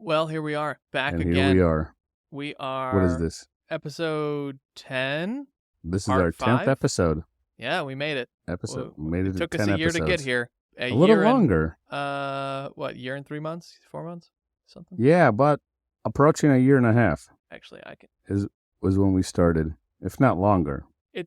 Well, here we are, back And again. here we are. We are. What is this? Episode 10. This is Part our 10th 5? episode. Yeah, we made it. Made it to took us 10 a year episodes. to get here. A little longer. Year and 3 months? 4 months? Something? Yeah, but approaching a year and a half Actually, was when we started, if not longer. I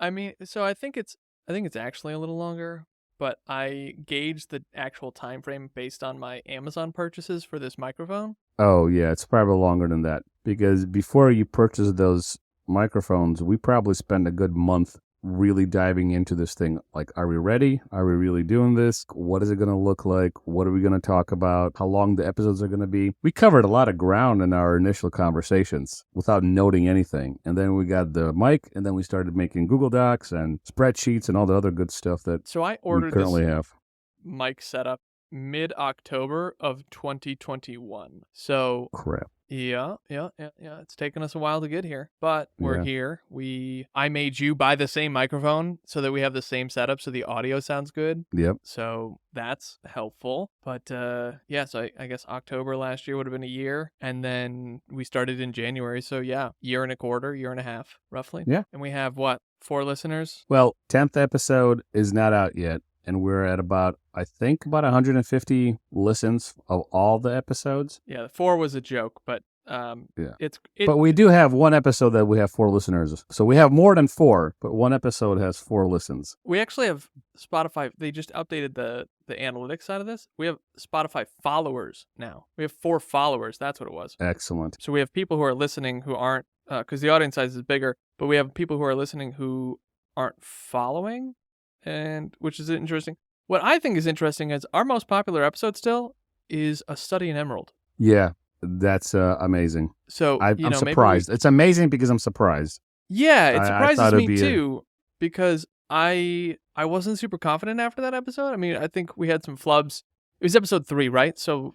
think it's actually a little longer, but I gauged the actual time frame based on my Amazon purchases for this microphone. Oh, yeah, it's probably longer than that. Because before you purchase those microphones, we probably spent a good month really diving into this thing. Like, are we ready? Are we really doing this? What is it going to look like? What are we going to talk about? How long the episodes are going to be? We covered a lot of ground in our initial conversations without noting anything. And then we got the mic, and then we started making Google Docs and spreadsheets and all the other good stuff that So I ordered we currently this have. mic setup mid-October of 2021. So Crap. Yeah. It's taken us a while to get here, but we're Yeah. here. I made you buy the same microphone so that we have the same setup so the audio sounds good. Yep. So that's helpful. But so I guess October last year would have been a year, and then we started in January. So yeah, year and a quarter, year and a half, roughly. Yeah. And we have 4 listeners? Well, 10th episode is not out yet. And we're at about 150 listens of all the episodes. Yeah, the 4 was a joke, but But we do have one episode that we have 4 listeners. So we have more than 4, but one episode has 4 listens. We actually have Spotify. They just updated the analytics side of this. We have Spotify followers now. We have 4 followers. That's what it was. Excellent. So we have people who are listening who aren't, because the audience size is bigger, but we have people who are listening who aren't following, and which is interesting. What I think is interesting is our most popular episode still is A Study in Emerald. Yeah, that's amazing. So I'm surprised. It's amazing because I'm surprised. Yeah, it surprises me too, because I wasn't super confident after that episode. I mean, I think we had some flubs. It was episode 3, right? So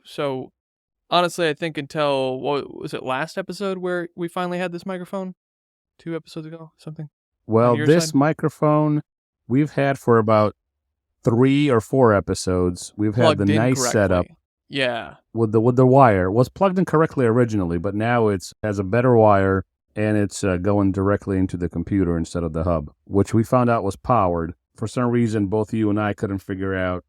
honestly, I think until, what was it, last episode where we finally had this microphone? 2 episodes ago, something? Well, this microphone we've had for about 3 or 4 episodes. We've had the nice setup. Yeah. With the wire. It was plugged in correctly originally, but now it has a better wire, and it's going directly into the computer instead of the hub, which we found out was powered. For some reason, both you and I couldn't figure out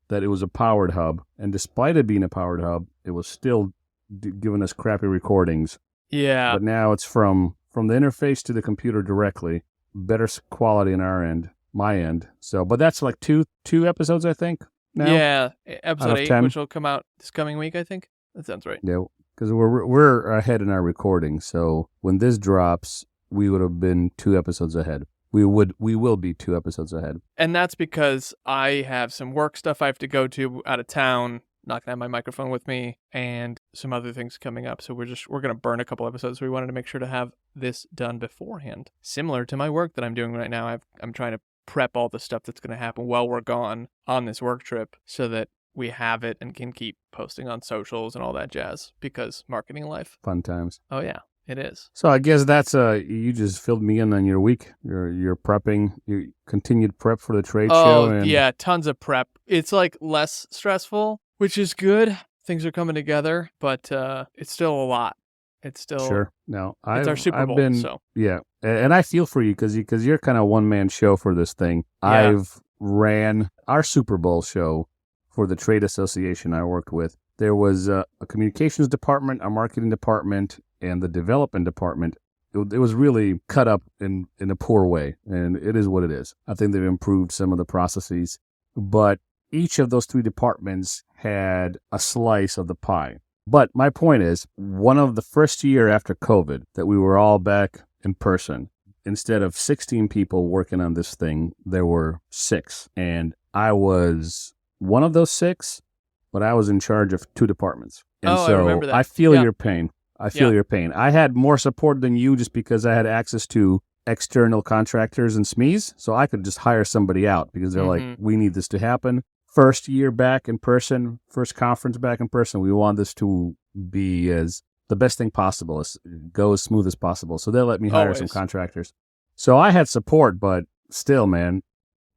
that it was a powered hub, and despite it being a powered hub, it was still giving us crappy recordings. Yeah. But now it's from the interface to the computer directly. Better quality on our end, my end. So, but that's like two episodes, I think. Now, yeah, episode 8, 10. which will come out this coming week, I think. That sounds right. Yeah, because we're ahead in our recording. So when this drops, we would have been 2 episodes ahead. We will be 2 episodes ahead. And that's because I have some work stuff I have to go to out of town. Not gonna have my microphone with me, and some other things coming up. So we're gonna burn a couple episodes. So we wanted to make sure to have this done beforehand. Similar to my work that I'm doing right now, I'm trying to prep all the stuff that's going to happen while we're gone on this work trip so that we have it and can keep posting on socials and all that jazz, because marketing life. Fun times. Oh yeah, it is. So I guess that's you just filled me in on your week. You're prepping, your continued prep for the trade show. Oh yeah, tons of prep. It's like less stressful, which is good. Things are coming together, but it's still a lot. It's still sure. No, it's our Super Bowl. So yeah, and I feel for you because you're kind of one-man show for this thing. Yeah. I've ran our Super Bowl show for the trade association I worked with. There was a communications department, a marketing department, and the development department. It was really cut up in a poor way, and it is what it is. I think they've improved some of the processes, but each of those 3 departments had a slice of the pie. But my point is, one of the first year after COVID that we were all back in person, instead of 16 people working on this thing, there were 6. And I was one of those 6, but I was in charge of 2 departments. And I remember that. I feel your pain. I feel your pain. I had more support than you just because I had access to external contractors and SMEs. So I could just hire somebody out because they're like, we need this to happen. First year back in person, first conference back in person, we want this to be as the best thing possible, go as smooth as possible. So they let me hire some contractors. So I had support, but still, man,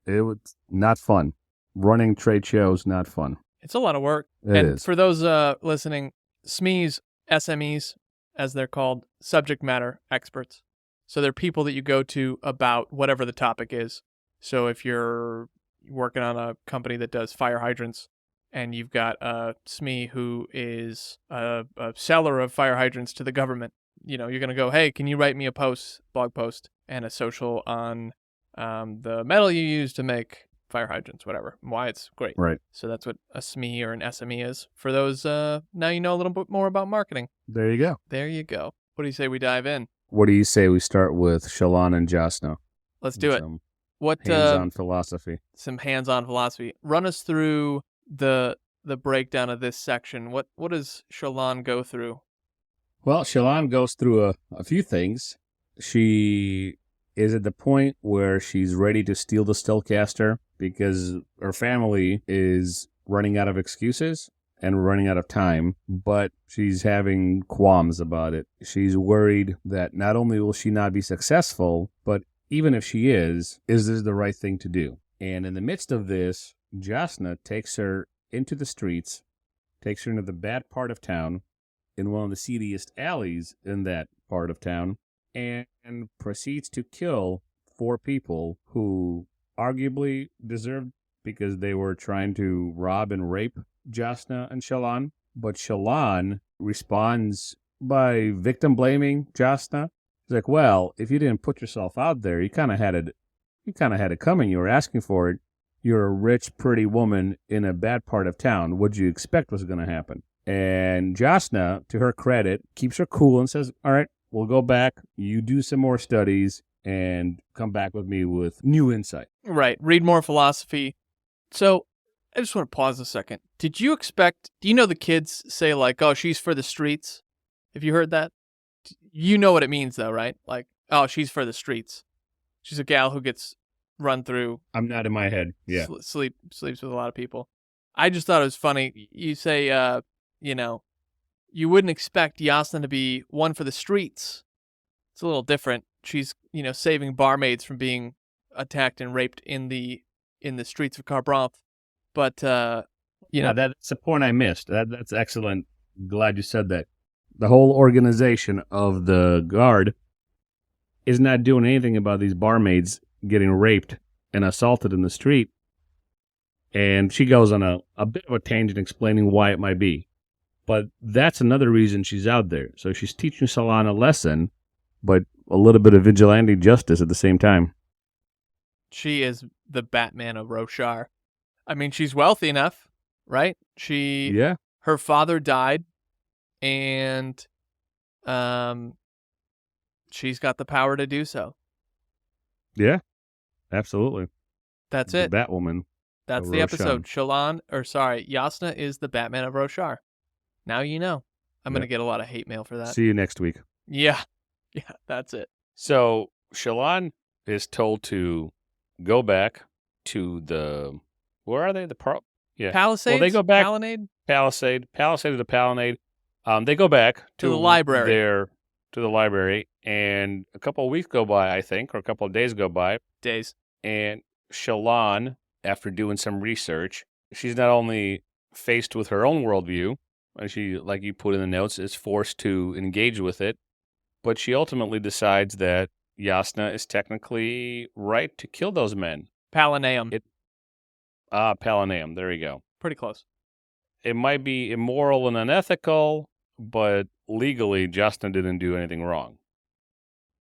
it was not fun. Running trade shows, not fun. It's a lot of work. It is. For those listening, SMEs, SMEs, as they're called, subject matter experts. So they're people that you go to about whatever the topic is. So if you're working on a company that does fire hydrants and you've got a SME who is a seller of fire hydrants to the government, you're going to go, hey, can you write me a blog post and a social on the metal you use to make fire hydrants, whatever, and why it's great. Right. So that's what a SME or an SME is. For those, now you know a little bit more about marketing. There you go. There you go. What do you say we dive in? What do you say we start with Shalon and Jasna? Let's do it. What hands-on philosophy? Some hands-on philosophy. Run us through the breakdown of this section. What does Shalon go through? Well, Shalon goes through a few things. She is at the point where she's ready to steal the Steelcaster because her family is running out of excuses and running out of time, but she's having qualms about it. She's worried that not only will she not be successful, but even if she is this the right thing to do? And in the midst of this, Jasna takes her into the streets, takes her into the bad part of town, in one of the seediest alleys in that part of town, and proceeds to kill 4 people who arguably deserved because they were trying to rob and rape Jasna and Shalon. But Shalon responds by victim blaming Jasna. He's like, well, if you didn't put yourself out there, you kind of had it coming. You were asking for it. You're a rich, pretty woman in a bad part of town. What'd you expect was going to happen? And Jasna, to her credit, keeps her cool and says, all right, we'll go back. You do some more studies and come back with me with new insight. Right. Read more philosophy. So I just want to pause a second. Do you know the kids say like, oh, she's for the streets? Have you heard that? You know what it means though, right? Like, oh, she's for the streets. She's a gal who gets run through. I'm not in my head. Yeah. Sleeps with a lot of people. I just thought it was funny. You say, you wouldn't expect Yasna to be one for the streets. It's a little different. She's, saving barmaids from being attacked and raped in the streets of Kharbranth. But, that's a point I missed. That's excellent. Glad you said that. The whole organization of the guard is not doing anything about these barmaids getting raped and assaulted in the street. And she goes on a bit of a tangent explaining why it might be. But that's another reason she's out there. So she's teaching Shalon a lesson, but a little bit of vigilante justice at the same time. She is the Batman of Roshar. I mean, she's wealthy enough, right? Her father died, and she's got the power to do so. Yeah, absolutely. That's it. The Batwoman. That's the episode. Yasna is the Batman of Roshar. Now you know. I'm going to get a lot of hate mail for that. See you next week. Yeah, that's it. So Shalon is told to go back to the... Where are they? Palisades? Well, they go back... Palisade to the Palinade. They go back to the library. To the library, and a couple of weeks go by, I think, or a couple of days go by. And Shalon, after doing some research, she's not only faced with her own worldview, and she, like you put in the notes, is forced to engage with it, but she ultimately decides that Yasna is technically right to kill those men. Palinaeum. Palinaeum. There you go. Pretty close. It might be immoral and unethical, but legally, Jasna didn't do anything wrong.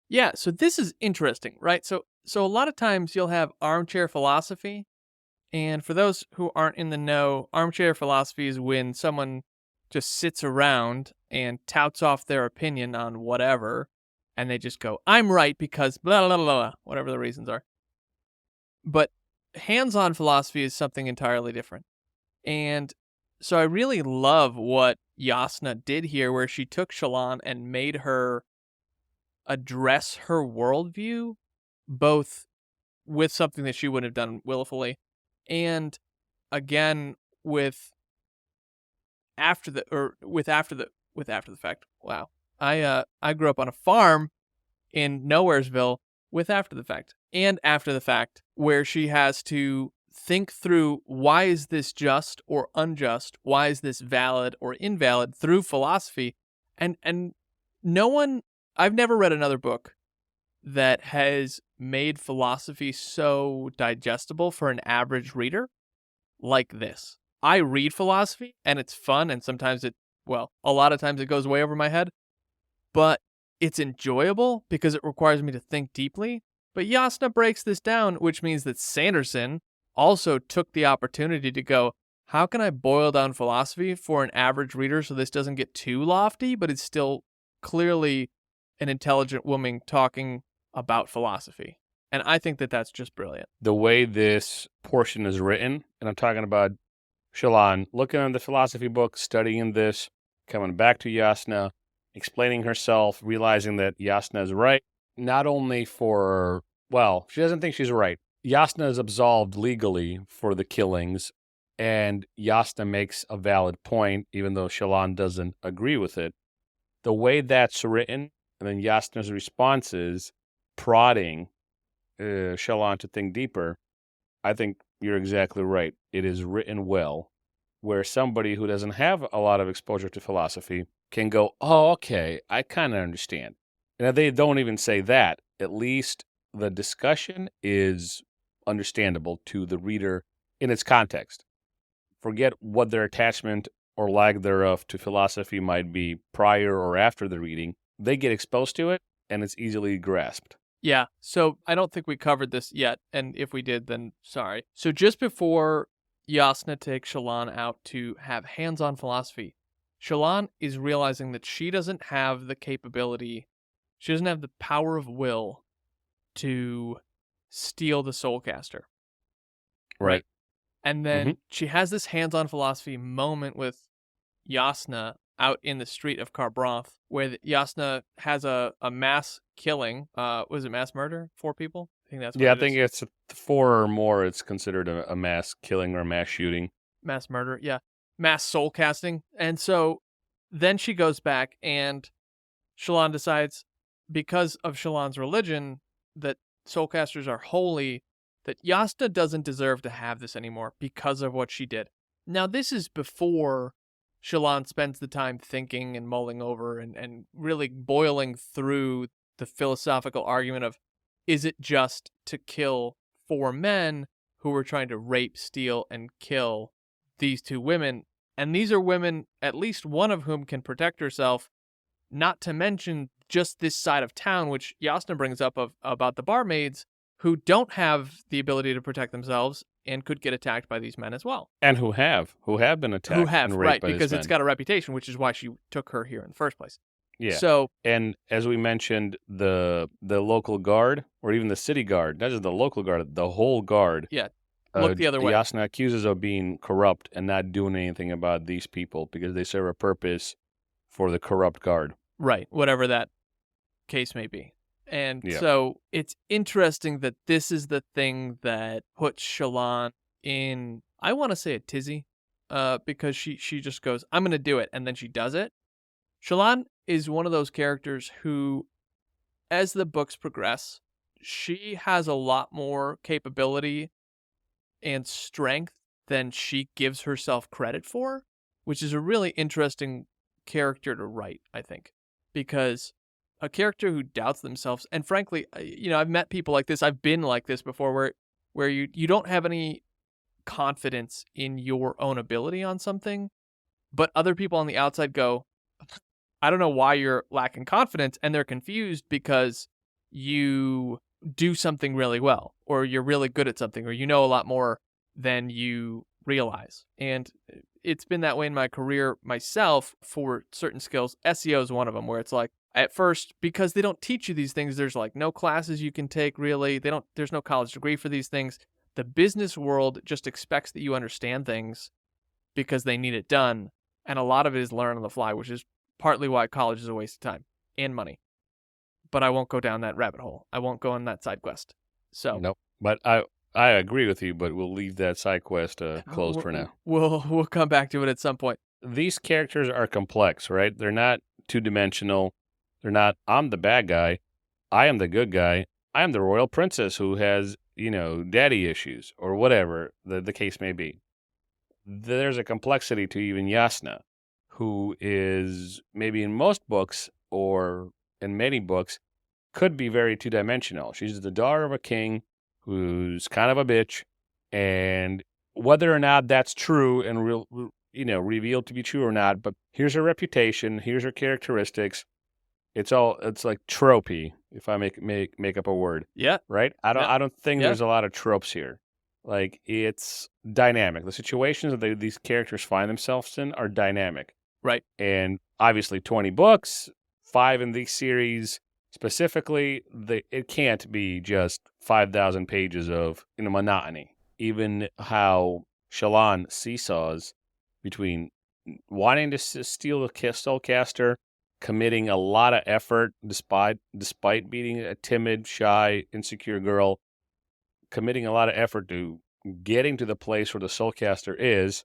Yeah, so this is interesting, right? So a lot of times you'll have armchair philosophy, and for those who aren't in the know, armchair philosophy is when someone just sits around and touts off their opinion on whatever, and they just go, I'm right because blah, blah, blah, blah, whatever the reasons are. But hands-on philosophy is something entirely different. And so I really love what Yasna did here, where she took Shalon and made her address her worldview, both with something that she wouldn't have done willfully, and again with after the fact. Wow, I grew up on a farm in Nowheresville with after the fact, where she has to think through, why is this just or unjust? Why is this valid or invalid through philosophy? And no one, I've never read another book that has made philosophy so digestible for an average reader like this. I read philosophy and it's fun, and sometimes a lot of times it goes way over my head, but it's enjoyable because it requires me to think deeply. But Jasna breaks this down, which means that Sanderson also took the opportunity to go, how can I boil down philosophy for an average reader so this doesn't get too lofty, but it's still clearly an intelligent woman talking about philosophy? And I think that that's just brilliant. The way this portion is written, and I'm talking about Shallan looking at the philosophy book, studying this, coming back to Jasna, explaining herself, realizing that Jasna is right, not only she doesn't think she's right. Jasna is absolved legally for the killings, and Jasna makes a valid point, even though Shallan doesn't agree with it. The way that's written, and then Jasna's response is prodding Shallan to think deeper. I think you're exactly right. It is written well, where somebody who doesn't have a lot of exposure to philosophy can go, oh, okay, I kind of understand. And if they don't even say that, at least the discussion is understandable to the reader in its context. Forget what their attachment or lack thereof to philosophy might be prior or after the reading. They get exposed to it, and it's easily grasped. Yeah, so I don't think we covered this yet, and if we did, then sorry. So just before Jasna takes Shallan out to have hands-on philosophy, Shallan is realizing that she doesn't have the capability, she doesn't have the power of will to steal the Soulcaster. Right. And then she has this hands-on philosophy moment with Jasna out in the street of Kharbranth, where Jasna has a mass killing. Was it mass murder? 4 people? I think that's what I think it's 4 or more. It's considered a mass killing or mass shooting. Mass murder, yeah. Mass soul casting. And so then she goes back, and Shallan decides, because of Shallan's religion, that soulcasters are holy, that Jasna doesn't deserve to have this anymore because of what she did. Now, this is before Shallan spends the time thinking and mulling over and really boiling through the philosophical argument of, is it just to kill 4 men who were trying to rape, steal, and kill these 2 women? And these are women, at least one of whom can protect herself, not to mention just this side of town, which Jasna brings up about the barmaids, who don't have the ability to protect themselves and could get attacked by these men as well. And who have been attacked and raped by these because men. it's got a reputation, which is why she took her here in the first place. Yeah. So, and as we mentioned, the local guard, or even the city guard, not just the local guard, the whole guard. Yeah. Look the other way. Jasna accuses of being corrupt and not doing anything about these people because they serve a purpose for the corrupt guard. Right. Whatever that case may be. And so it's interesting that this is the thing that puts Shallan in, I want to say a tizzy, because she just goes, I'm going to do it, and then she does it. Shallan is one of those characters who, as the books progress, she has a lot more capability and strength than she gives herself credit for, which is a really interesting character to write, I think, because a character who doubts themselves, and frankly, I've met people like this, I've been like this before, where you don't have any confidence in your own ability on something, but other people on the outside go, I don't know why you're lacking confidence, and they're confused because you do something really well, or you're really good at something, or you know a lot more than you realize. And it's been that way in my career myself for certain skills. SEO is one of them, where it's like, at first, because they don't teach you these things, there's like no classes you can take, really. There's no college degree for these things. The business world just expects that you understand things because they need it done. And a lot of it is learn on the fly, which is partly why college is a waste of time and money. But I won't go down that rabbit hole. I won't go on that side quest. So nope. But I agree with you, but we'll leave that side quest closed for now. We'll come back to it at some point. These characters are complex, right? They're not two-dimensional. They're not, I'm the bad guy, I am the good guy, I am the royal princess who has daddy issues or whatever the case may be. There's a complexity to even Yasna, who is maybe in most books or in many books could be very two-dimensional. She's the daughter of a king who's kind of a bitch, and whether or not that's true and revealed to be true or not, but here's her reputation, here's her characteristics. It's like tropey, if I make up a word. Yeah. Right? Yeah. I don't think Yeah. there's a lot of tropes here. Like, it's dynamic. The situations that these characters find themselves in are dynamic. Right. And obviously 20 books, 5 in these series specifically, it can't be just 5,000 pages of monotony. Even how Shallan seesaws between wanting to steal the Soulcaster, committing a lot of effort despite being a timid, shy, insecure girl, committing a lot of effort to getting to the place where the Soulcaster is,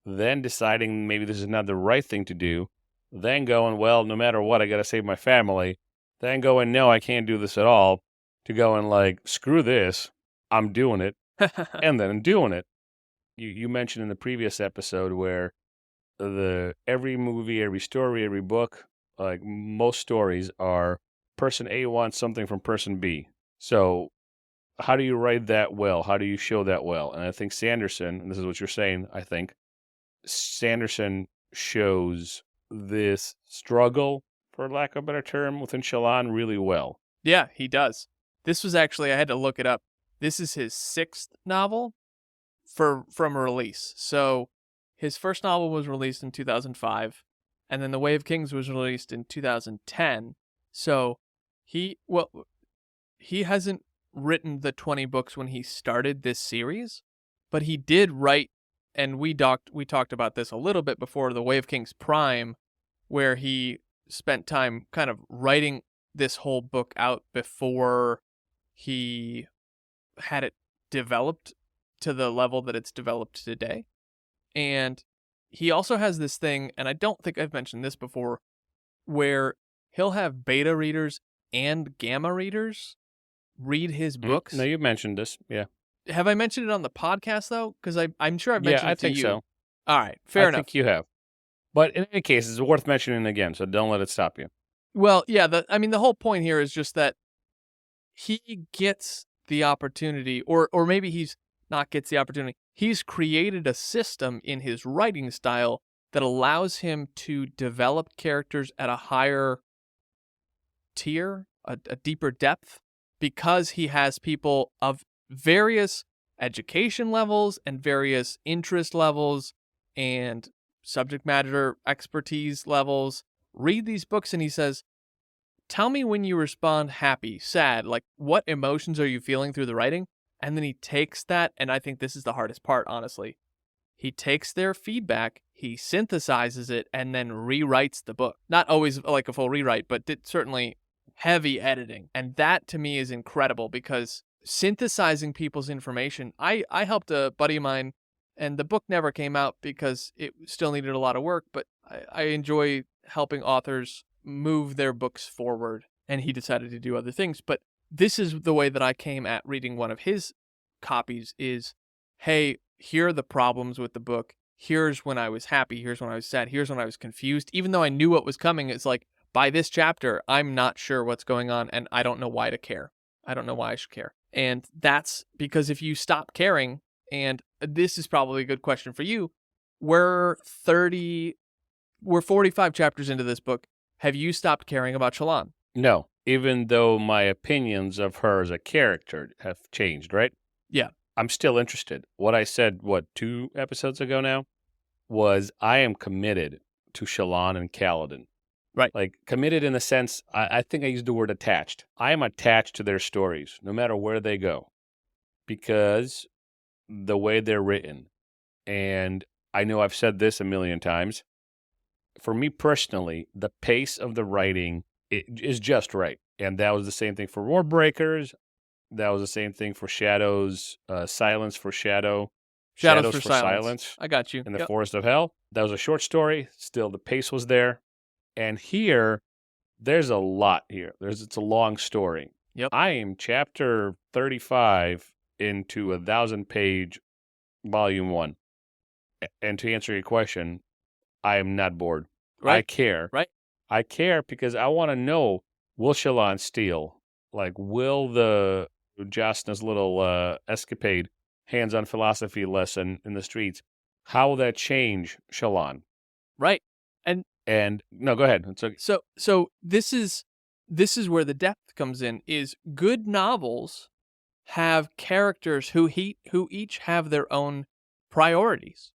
then deciding maybe this is not the right thing to do, then going, well, no matter what, I got to save my family, then going, no, I can't do this at all, to going like, screw this, I'm doing it, and then doing it. You mentioned in the previous episode where every movie, every story, every book, like most stories are person A wants something from person B. So how do you write that well? How do you show that well? And I think Sanderson, and this is what you're saying, I think, Sanderson shows this struggle, for lack of a better term, within Shallan really well. Yeah, he does. This was actually, I had to look it up. This is his 6th novel from release. So his first novel was released in 2005, and then The Way of Kings was released in 2010. So he hasn't written the 20 books when he started this series, but he did write, and we talked about this a little bit before, The Way of Kings Prime, where he spent time kind of writing this whole book out before he had it developed to the level that it's developed today. And he also has this thing, and I don't think I've mentioned this before, where he'll have beta readers and gamma readers read his books. No, you mentioned this, yeah. Have I mentioned it on the podcast, though? Because I'm sure I've mentioned it to you. Yeah, I think so. All right, fair enough. I think you have. But in any case, it's worth mentioning again, so don't let it stop you. Well, yeah, the whole point here is just that he gets the opportunity, or maybe he's not gets the opportunity. He's created a system in his writing style that allows him to develop characters at a higher tier, a deeper depth, because he has people of various education levels and various interest levels and subject matter expertise levels read these books, and he says, tell me when you respond happy, sad, like what emotions are you feeling through the writing? And then he takes that, and I think this is the hardest part, honestly. He takes their feedback, he synthesizes it, and then rewrites the book. Not always like a full rewrite, but certainly heavy editing. And that to me is incredible, because synthesizing people's information, I helped a buddy of mine, and the book never came out because it still needed a lot of work, but I enjoy helping authors move their books forward, and he decided to do other things. But this is the way that I came at reading one of his copies is, hey, here are the problems with the book. Here's when I was happy. Here's when I was sad. Here's when I was confused. Even though I knew what was coming, it's like, by this chapter, I'm not sure what's going on, and I don't know why to care. I don't know why I should care. And that's because if you stop caring, and this is probably a good question for you, we're 45 chapters into this book. Have you stopped caring about Shallan? No, even though my opinions of her as a character have changed, right? Yeah. I'm still interested. What I said, 2 episodes ago now, was I am committed to Shallan and Kaladin. Right. Like, committed in the sense, I think I used the word attached. I am attached to their stories, no matter where they go, because the way they're written. And I know I've said this a million times. For me personally, the pace of the writing is just right. And that was the same thing for Warbreakers. That was the same thing for Shadows, Silence for Shadow. Shadows for Silence. I got you. In the Forest of Hell. That was a short story. Still, the pace was there. And here, there's a lot here. It's a long story. Yep. I am chapter 35 into 1,000-page volume 1. And to answer your question, I am not bored. Right. I care. Right. I care because I want to know, will Shallan steal? Like, will the Jasna's little escapade, hands-on philosophy lesson in the streets, how will that change Shallan? Right. And no, go ahead. It's okay. So this is where the depth comes in. Is good novels have characters who each have their own priorities.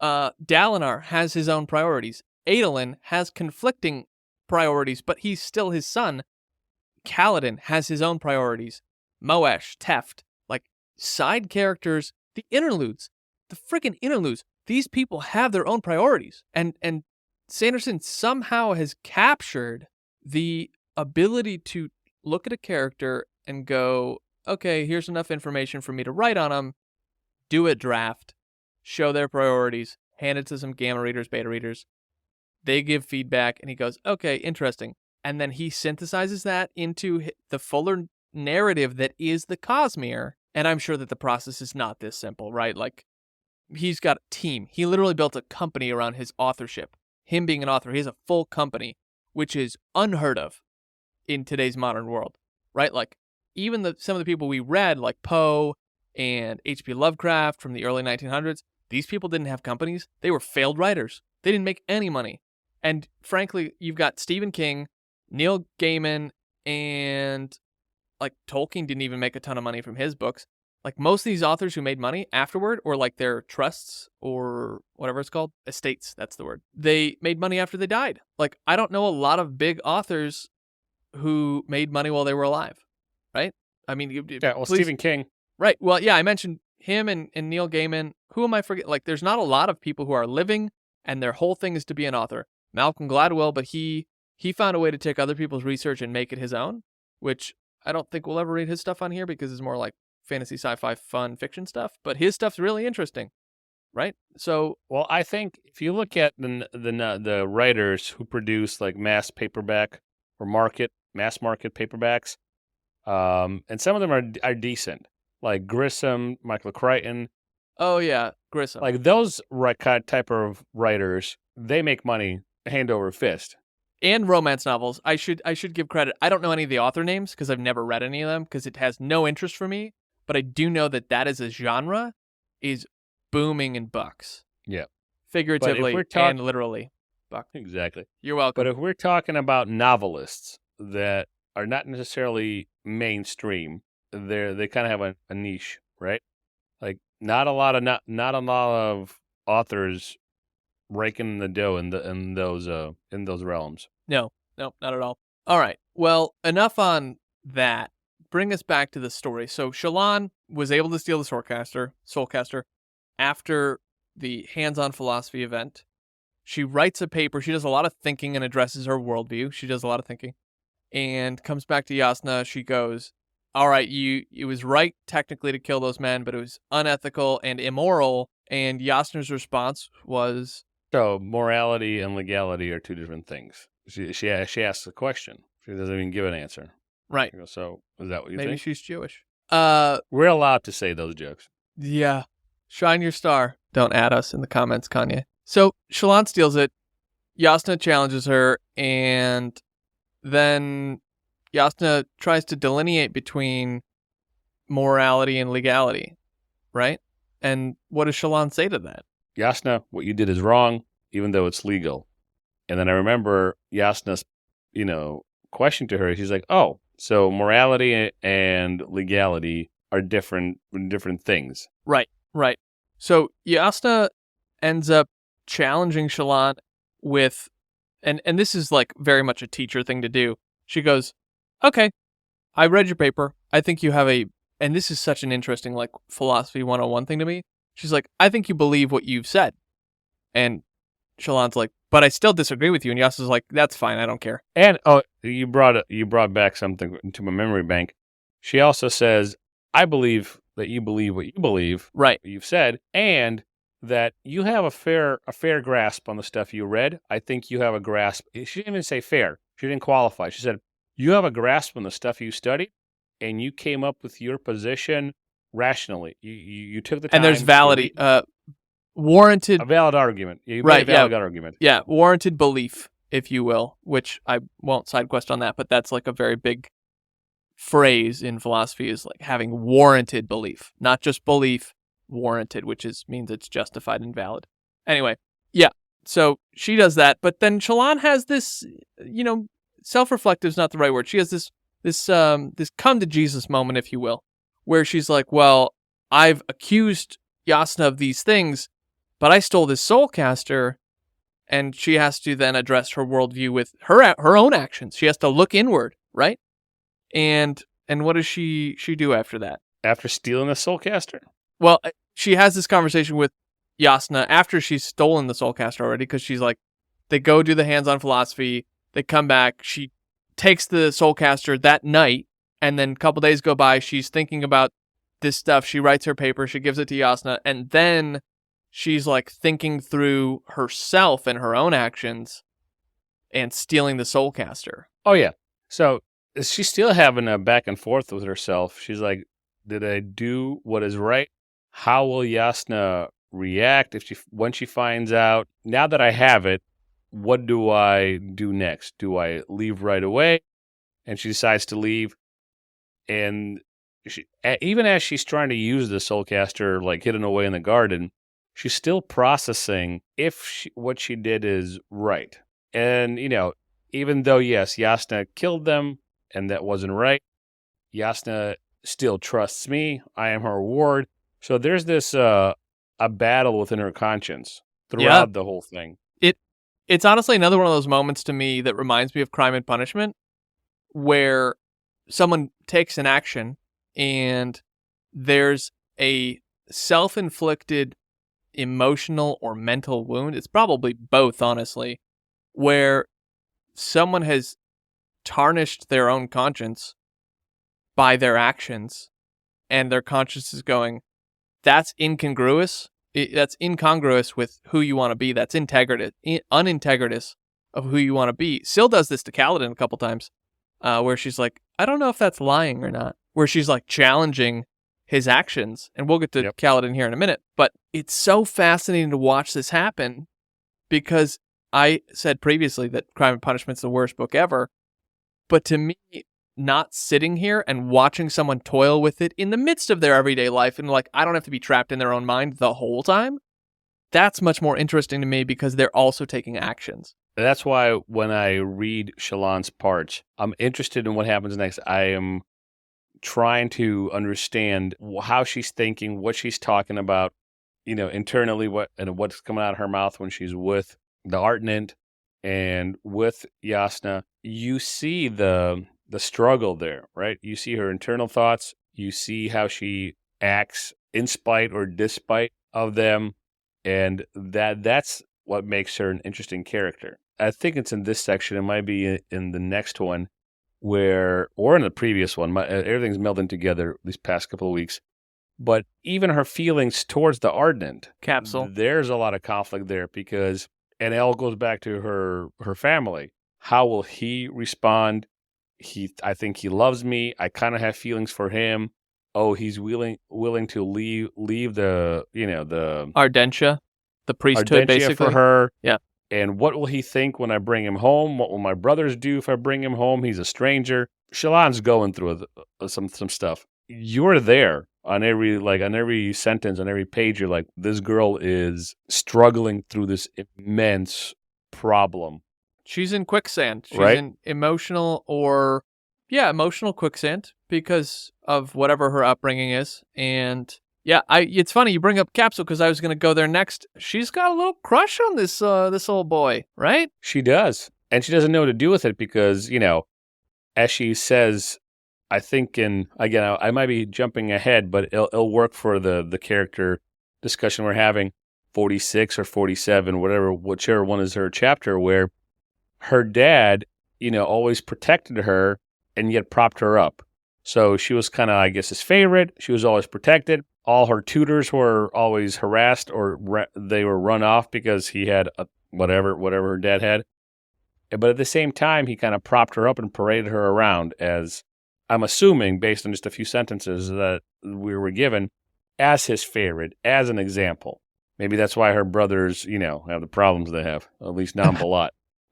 Dalinar has his own priorities. Adolin has conflicting priorities, but he's still his son. Kaladin has his own priorities. Moesh, Teft, like side characters, the interludes, the freaking interludes. These people have their own priorities, and Sanderson somehow has captured the ability to look at a character and go, okay, here's enough information for me to write on them, do a draft, show their priorities, hand it to some gamma readers, beta readers. They give feedback, and he goes, okay, interesting. And then he synthesizes that into the fuller narrative that is the Cosmere. And I'm sure that the process is not this simple, right? Like, he's got a team. He literally built a company around his authorship. Him being an author, he has a full company, which is unheard of in today's modern world, right? Like, even some of the people we read, like Poe and H.P. Lovecraft from the early 1900s, these people didn't have companies. They were failed writers. They didn't make any money. And frankly, you've got Stephen King, Neil Gaiman, and like Tolkien didn't even make a ton of money from his books. Like, most of these authors who made money afterward, or like their trusts or whatever it's called, estates, that's the word, they made money after they died. Like, I don't know a lot of big authors who made money while they were alive, right? I mean, Stephen King. Right. Well, yeah, I mentioned him and Neil Gaiman. Who am I forgetting? Like, there's not a lot of people who are living and their whole thing is to be an author. Malcolm Gladwell, but he found a way to take other people's research and make it his own, which I don't think we'll ever read his stuff on here because it's more like fantasy, sci-fi, fun fiction stuff. But his stuff's really interesting, right? So, well, I think if you look at the writers who produce like mass paperback or mass market paperbacks, and some of them are decent, like Grissom, Michael Crichton. Oh yeah, Grissom. Like those type of writers, they make money hand over fist. And romance novels. I should give credit. I don't know any of the author names because I've never read any of them because it has no interest for me. But I do know that is a genre is booming in bucks. Yeah. Figuratively and literally. Buck. Exactly. You're welcome. But if we're talking about novelists that are not necessarily mainstream, they kind of have a niche, right? Like not a lot of authors raking the dough in those realms. No, not at all. All right. Well, enough on that. Bring us back to the story. So Shallan was able to steal the Soulcaster after the hands-on philosophy event. She writes a paper. She does a lot of thinking and addresses her worldview. She does a lot of thinking. And comes back to Jasnah. She goes, all right, it was right technically to kill those men, but it was unethical and immoral. And Jasnah's response was... So morality and legality are two different things. She asks a question. She doesn't even give an answer. Right. So is that what you think? Maybe she's Jewish. We're allowed to say those jokes. Yeah. Shine your star. Don't add us in the comments, Kanye. So Shallan steals it. Jasnah challenges her, and then Jasnah tries to delineate between morality and legality, right? And what does Shallan say to that? Jasnah, what you did is wrong, even though it's legal. And then I remember Jasnah's, question to her. She's like, oh, so morality and legality are different things. Right. So Jasnah ends up challenging Shallan with, and this is like very much a teacher thing to do. She goes, okay, I read your paper. I think you have and this is such an interesting like philosophy 101 thing to me. She's like, I think you believe what you've said. And Shallan's like, but I still disagree with you. And Jasnah's like, that's fine. I don't care. And you brought back something into my memory bank. She also says, I believe that you believe what you believe, right? What you've said, and that you have a fair grasp on the stuff you read. I think you have a grasp. She didn't even say fair. She didn't qualify. She said, You have a grasp on the stuff you studied, and you came up with your position rationally. You took the time And there's to validity, warranted, a valid argument. You made a right? Yeah, valid argument. yeah, warranted belief, if you will. Which I won't side quest on that, but that's like a very big phrase in philosophy, is like having warranted belief, not just belief, warranted, which means it's justified and valid. Anyway, yeah. So she does that, but then Shallan has this, self-reflective is not the right word. She has this come to Jesus moment, if you will, where she's like, well, I've accused Yasna of these things, but I stole this soul caster, and she has to then address her worldview with her own actions. She has to look inward, right? And what does she do after that? After stealing the Soulcaster? Well, she has this conversation with Yasna after she's stolen the Soulcaster already, because she's like, they go do the hands-on philosophy, they come back, she takes the Soulcaster that night, and then a couple days go by, she's thinking about this stuff, she writes her paper, she gives it to Yasna, and then she's like thinking through herself and her own actions and stealing the Soulcaster. Oh, yeah. So she's still having a back and forth with herself. She's like, did I do what is right? How will Yasna react when she finds out? Now that I have it, what do I do next? Do I leave right away? And she decides to leave. And even as she's trying to use the Soulcaster, like hidden away in the garden, she's still processing if what she did is right. And, even though, yes, Yasna killed them, and that wasn't right, Yasna still trusts me. I am her ward. So there's this a battle within her conscience throughout the whole thing. It's honestly another one of those moments to me that reminds me of Crime and Punishment, where someone takes an action and there's a self-inflicted emotional or mental wound. It's probably both, honestly, where someone has tarnished their own conscience by their actions, and their conscience is going, that's incongruous. That's incongruous with who you want to be. That's unintegritous of who you want to be. Syl does this to Kaladin a couple times, where she's like, I don't know if that's lying or not. Where she's like challenging his actions, and we'll get to Kaladin here in a minute. But it's so fascinating to watch this happen, because I said previously that Crime and Punishment's the worst book ever. But to me, not sitting here and watching someone toil with it in the midst of their everyday life, and like, I don't have to be trapped in their own mind the whole time, that's much more interesting to me, because they're also taking actions. That's why when I read Shallan's parts, I'm interested in what happens next. I am trying to understand how she's thinking, what she's talking about, internally, what's coming out of her mouth when she's with the Artenant and with Yasna. You see the struggle there, right? You see her internal thoughts. You see how she acts in spite or despite of them. And that's what makes her an interesting character. I think it's in this section. It might be in the next one or in the previous one. Everything's melding together these past couple of weeks. But even her feelings towards the Ardent Capsule, there's a lot of conflict there, because, and it all goes back to her family. How will he respond? I think he loves me. I kind of have feelings for him. Oh, he's willing to leave the Ardentia, the priesthood, Ardentia basically, for her. Yeah. And what will he think when I bring him home? What will my brothers do if I bring him home? He's a stranger. Shallan's going through some stuff. You're there on every sentence, on every page. You're like, this girl is struggling through this immense problem. She's in quicksand. She's right? in emotional quicksand because of whatever her upbringing is. And yeah, it's funny you bring up Capsule, because I was going to go there next. She's got a little crush on this old boy, right? She does. And she doesn't know what to do with it, because, as she says, I think again, I might be jumping ahead, but it'll work for the character discussion we're having, 46 or 47, whichever one is her chapter, where her dad, always protected her and yet propped her up. So she was kind of, I guess, his favorite. She was always protected. All her tutors were always harassed, or they were run off because he had whatever her dad had. But at the same time, he kind of propped her up and paraded her around as, I'm assuming, based on just a few sentences that we were given, as his favorite, as an example. Maybe that's why her brothers, have the problems they have, at least Nambalat.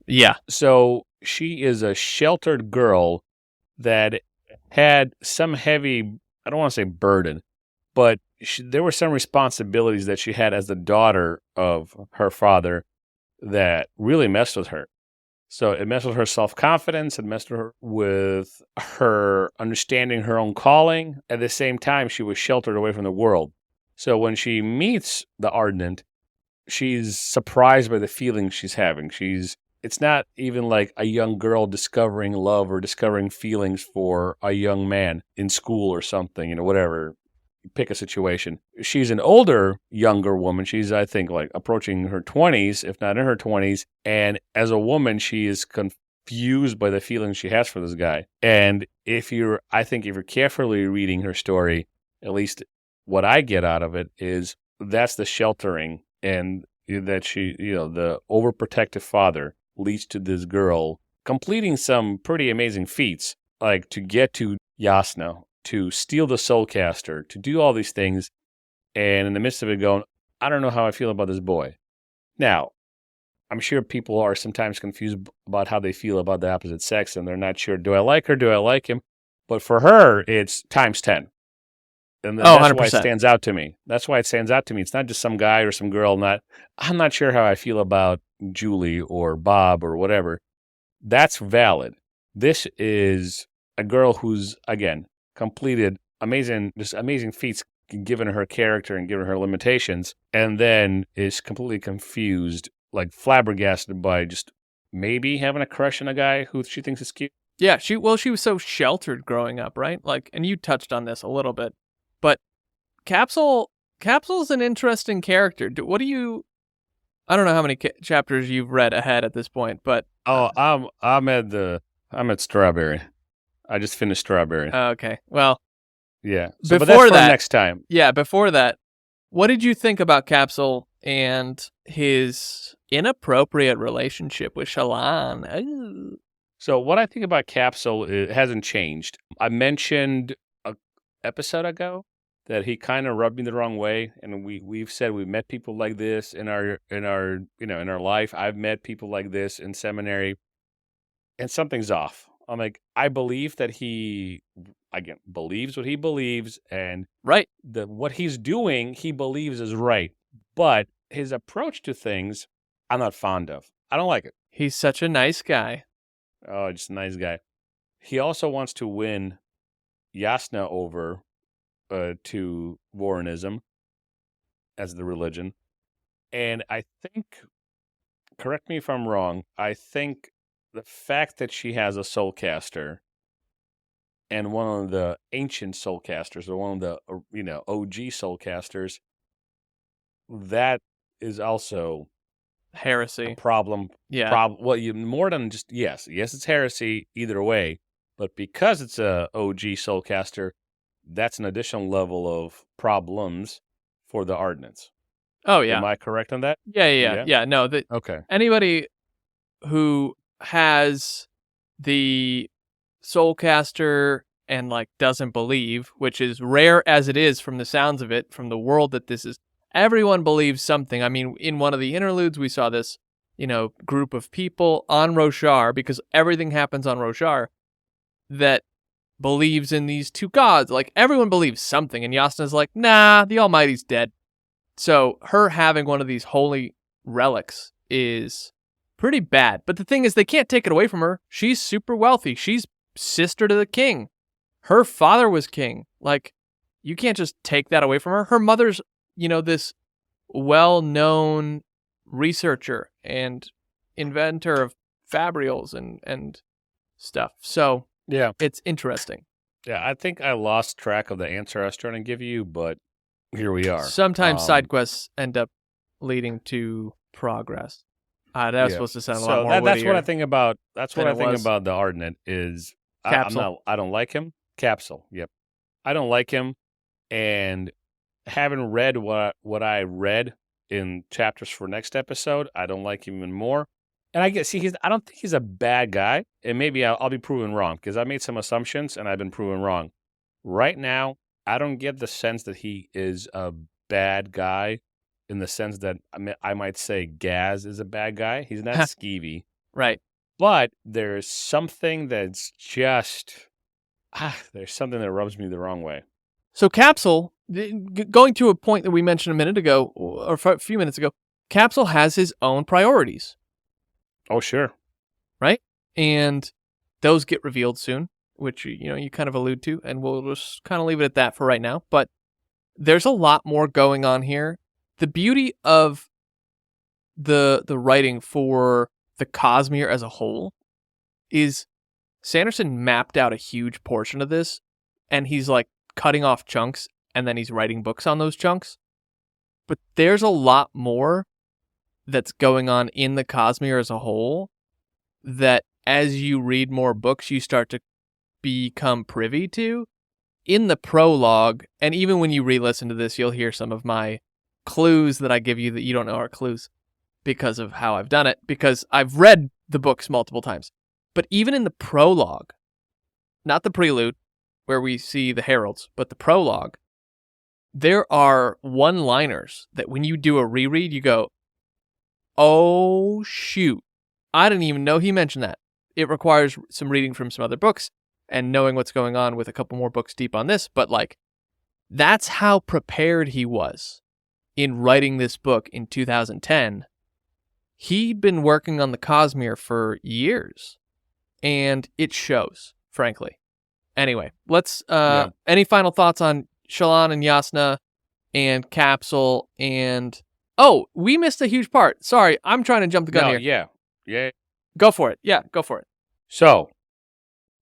Yeah. So she is a sheltered girl that had some heavy, I don't want to say burden, but there were some responsibilities that she had as the daughter of her father that really messed with her. So it messed with her self-confidence. It messed with her understanding her own calling. At the same time, she was sheltered away from the world. So when she meets the Ardent, she's surprised by the feelings she's having. It's not even like a young girl discovering love or discovering feelings for a young man in school or something, whatever. Pick a situation. She's an older, younger woman. She's, I think, like approaching her 20s, if not in her 20s. And as a woman, she is confused by the feelings she has for this guy. And I think if you're carefully reading her story, at least what I get out of it is that's the sheltering, and that she, the overprotective father leads to this girl completing some pretty amazing feats, like to get to Yasna, to steal the Soulcaster, to do all these things, and in the midst of it going, I don't know how I feel about this boy. Now, I'm sure people are sometimes confused about how they feel about the opposite sex, and they're not sure, do I like her, do I like him? But for her, it's times 10. And that's 100%. why it stands out to me. That's why it stands out to me. It's not just some guy or some girl. I'm not sure how I feel about Julie or Bob or whatever. That's valid. This is a girl who's, again, completed amazing feats given her character and given her limitations, and then is completely confused, like flabbergasted by just maybe having a crush on a guy who she thinks is cute. Yeah, she was so sheltered growing up, right? Like, and you touched on this a little bit, but Capsule's an interesting character. I don't know how many chapters you've read ahead at this point, but I'm at Strawberry. I just finished Strawberry. Okay. Well, yeah. So, before but that's for that, next time. Yeah, before that, what did you think about Capsule and his inappropriate relationship with Shallan? Ooh. So what I think about Capsule, it hasn't changed. I mentioned an episode ago that he kind of rubbed me the wrong way, and we've said we've met people like this in our life. I've met people like this in seminary, and something's off. I'm like, I believe that he, again, believes what he believes, and right, what he's doing, he believes is right. But his approach to things, I'm not fond of. I don't like it. He's such a nice guy. Oh, just a nice guy. He also wants to win Yasna over to Warrenism as the religion. And I think, correct me if I'm wrong, I think the fact that she has a soulcaster and one of the ancient soulcasters, or one of the OG soulcasters, that is also heresy. a problem. Yeah. Well, more than just yes, it's heresy either way, but because it's a OG soulcaster, that's an additional level of problems for the Ardents. Oh yeah. Am I correct on that? Yeah. No, okay. Anybody who has the soulcaster and like doesn't believe, which is rare as it is from the sounds of it, from the world that this is, everyone believes something. I mean, in one of the interludes, we saw this, group of people on Roshar, because everything happens on Roshar, that believes in these two gods. Like, everyone believes something, and Yasna's like, nah, the Almighty's dead. So her having one of these holy relics is pretty bad. But the thing is, they can't take it away from her. She's super wealthy. She's sister to the king. Her father was king. Like, you can't just take that away from her. Her mother's, this well-known researcher and inventor of fabrials and stuff. So, yeah, it's interesting. Yeah, I think I lost track of the answer I was trying to give you, but here we are. Sometimes side quests end up leading to progress. That was supposed to sound a lot more wittier. That's what I think about. That's what I think about the Ardent is. Capsule. I don't like him. Capsule. Yep. I don't like him, and having read what I read in chapters for next episode, I don't like him even more. And I guess, see, I don't think he's a bad guy, and maybe I'll be proven wrong because I made some assumptions and I've been proven wrong. Right now, I don't get the sense that he is a bad guy in the sense that I might say Gaz is a bad guy. He's not skeevy, Right. but there's something that's just there's something that rubs me the wrong way. So Capsule, going to a point that we mentioned a minute ago, or a few minutes ago, Capsule has his own priorities. Oh, sure. Right? And those get revealed soon, which, you kind of allude to, and we'll just kind of leave it at that for right now. But there's a lot more going on here. The beauty of the writing for the Cosmere as a whole is Sanderson mapped out a huge portion of this, and he's like cutting off chunks, and then he's writing books on those chunks. But there's a lot more that's going on in the Cosmere as a whole that as you read more books, you start to become privy to. In the prologue, and even when you re-listen to this, you'll hear some of my clues that I give you that you don't know are clues because of how I've done it, because I've read the books multiple times. But even in the prologue, not the prelude, where we see the heralds, but the prologue, there are one-liners that when you do a reread, you go, oh, shoot. I didn't even know he mentioned that. It requires some reading from some other books and knowing what's going on with a couple more books deep on this. But that's how prepared he was in writing this book in 2010. He'd been working on the Cosmere for years, and it shows, frankly. Anyway, let's, any final thoughts on Shallan and Yasna and Capsule and... Oh, we missed a huge part. Sorry, I'm trying to jump the gun here. Yeah. Go for it. Yeah, go for it. So,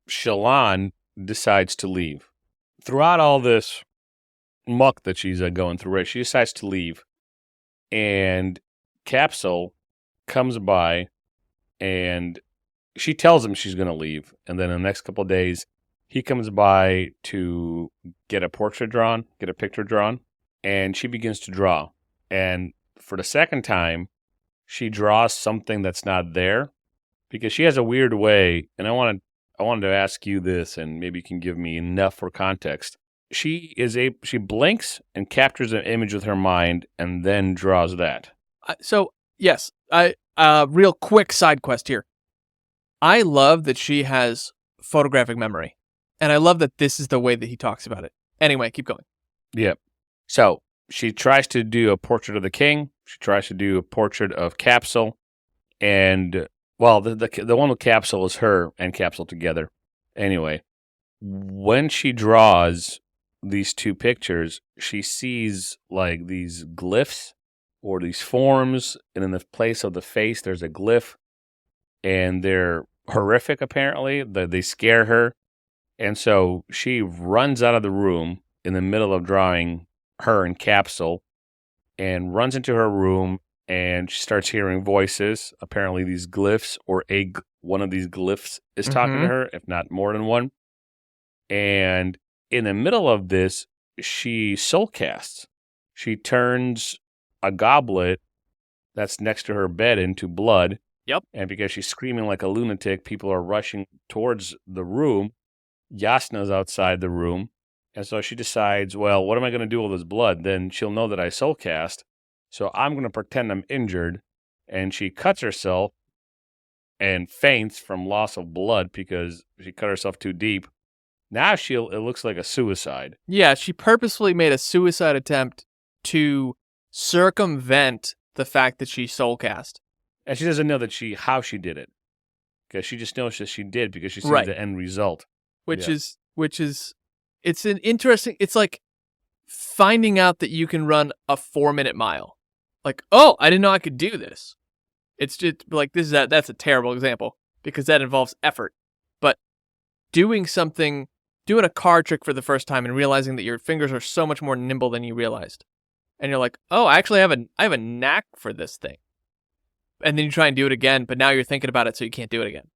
Shallan decides to leave. Throughout all this muck that she's going through, right, she decides to leave. And Capsule comes by and she tells him she's going to leave. And then in the next couple of days, he comes by to get a portrait drawn, get a picture drawn, and she begins to draw. And for the second time, she draws something that's not there because she has a weird way, and I wanted to ask you this, and maybe you can give me enough for context. She blinks and captures an image with her mind and then draws that. So, yes, real quick side quest here. I love that she has photographic memory, and I love that this is the way that he talks about it. Anyway, keep going. Yep. So, she tries to do a portrait of the king. She tries to do a portrait of Capsule. And, well, the one with Capsule is her and Capsule together. Anyway, when she draws these two pictures, she sees like these glyphs or these forms. And in the place of the face, there's a glyph. And they're horrific, apparently. They scare her. And so she runs out of the room in the middle of drawing her and Capsule and runs into her room, and she starts hearing voices. Apparently these glyphs or one of these glyphs is talking to her, if not more than one. And in the middle of this, she soul casts. She turns a goblet that's next to her bed into blood. Yep. And because she's screaming like a lunatic, people are rushing towards the room. Yasna's outside the room. And so she decides, well, what am I going to do with this blood? Then she'll know that I soul cast. So I'm going to pretend I'm injured. And she cuts herself and faints from loss of blood because she cut herself too deep. Now it looks like a suicide. Yeah, she purposefully made a suicide attempt to circumvent the fact that she soul cast. And she doesn't know how she did it. Because she just knows that she did because she sees the end result. Which is it's an interesting, it's like finding out that you can run a 4-minute mile. Like, oh, I didn't know I could do this. It's just like, that's a terrible example because that involves effort. But doing a card trick for the first time and realizing that your fingers are so much more nimble than you realized. And you're like, oh, I actually have a knack for this thing. And then you try and do it again, but now you're thinking about it so you can't do it again.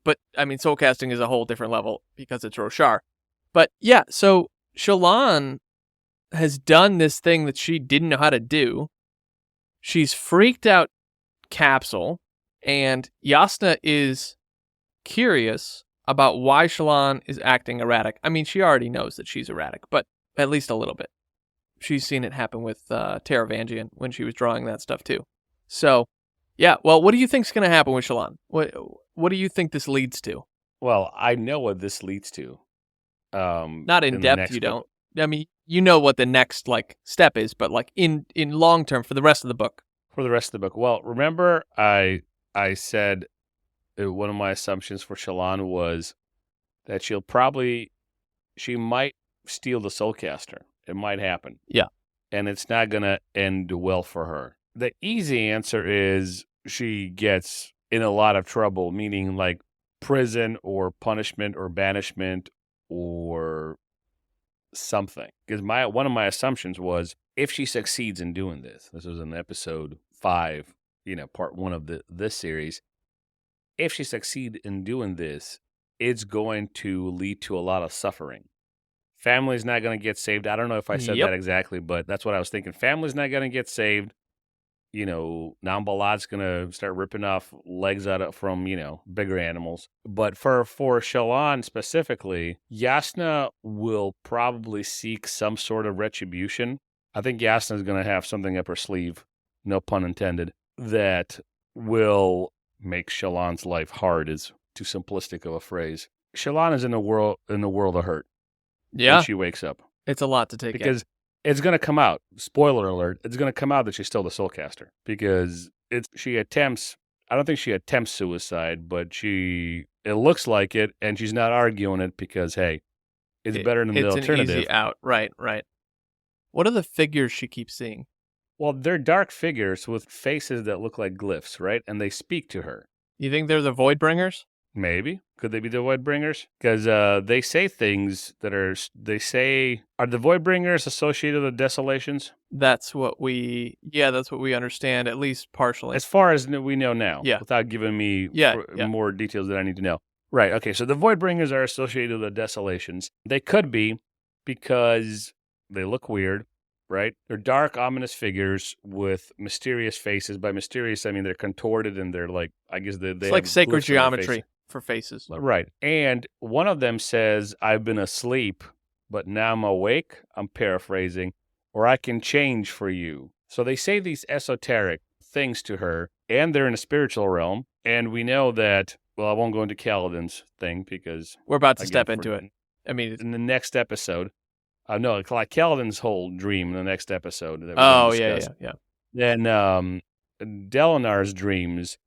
But I mean, soul casting is a whole different level because it's Roshar. But yeah, so Shallan has done this thing that she didn't know how to do. She's freaked out Capsule, And Yasna is curious about why Shallan is acting erratic. I mean, she already knows that she's erratic, but at least a little bit. She's seen it happen with Taravangian when she was drawing that stuff too. So, yeah. Well, what do you think's going to happen with Shallan? What do you think this leads to? Well, I know what this leads to. Not in the depth, next you book. don't. I mean, you know what the next step is, but in long term for the rest of the book. For the rest of the book. Well, remember I said one of my assumptions for Shallan was that she might steal the Soulcaster. It might happen. Yeah. And it's not going to end well for her. The easy answer is she gets in a lot of trouble, meaning like prison or punishment or banishment or something. Because one of my assumptions was if she succeeds in doing this was in episode 5, part 1 of this series. If she succeeds in doing this, it's going to lead to a lot of suffering. Family's not going to get saved. I don't know if I said that exactly, but that's what I was thinking. Family's not going to get saved. Nambalad's going to start ripping off legs from, bigger animals. But for Shallan specifically, Yasna will probably seek some sort of retribution. I think Yasna's going to have something up her sleeve, no pun intended, that will make Shallan's life hard is too simplistic of a phrase. Shallan is in the world of hurt. Yeah. When she wakes up. It's a lot to take in. Because it's going to come out. Spoiler alert. It's going to come out that she's still the Soulcaster. Because she attempts, I don't think she attempts suicide, but it looks like it, and she's not arguing it because, hey, it's better than the alternative. It's an easy out. Right. What are the figures she keeps seeing? Well, they're dark figures with faces that look like glyphs, right? And they speak to her. You think they're the Voidbringers? Maybe. Could they be the Voidbringers? Because they say things that are the Voidbringers associated with Desolations? That's what we understand, at least partially. As far as we know now. Yeah. Without giving me more details that I need to know. Right, okay, so the Voidbringers are associated with Desolations. They could be because they look weird, right? They're dark, ominous figures with mysterious faces. By mysterious, I mean they're contorted and they're like, I guess they it's like sacred geometry for faces. Right. And one of them says, I've been asleep, but now I'm awake. I'm paraphrasing. Or I can change for you. So they say these esoteric things to her, and they're in a spiritual realm. And we know that, well, I won't go into Kaladin's thing because we're about to step into it. I mean, in the next episode. No, like Kaladin's whole dream in the next episode. That yeah. Then Delinar's dreams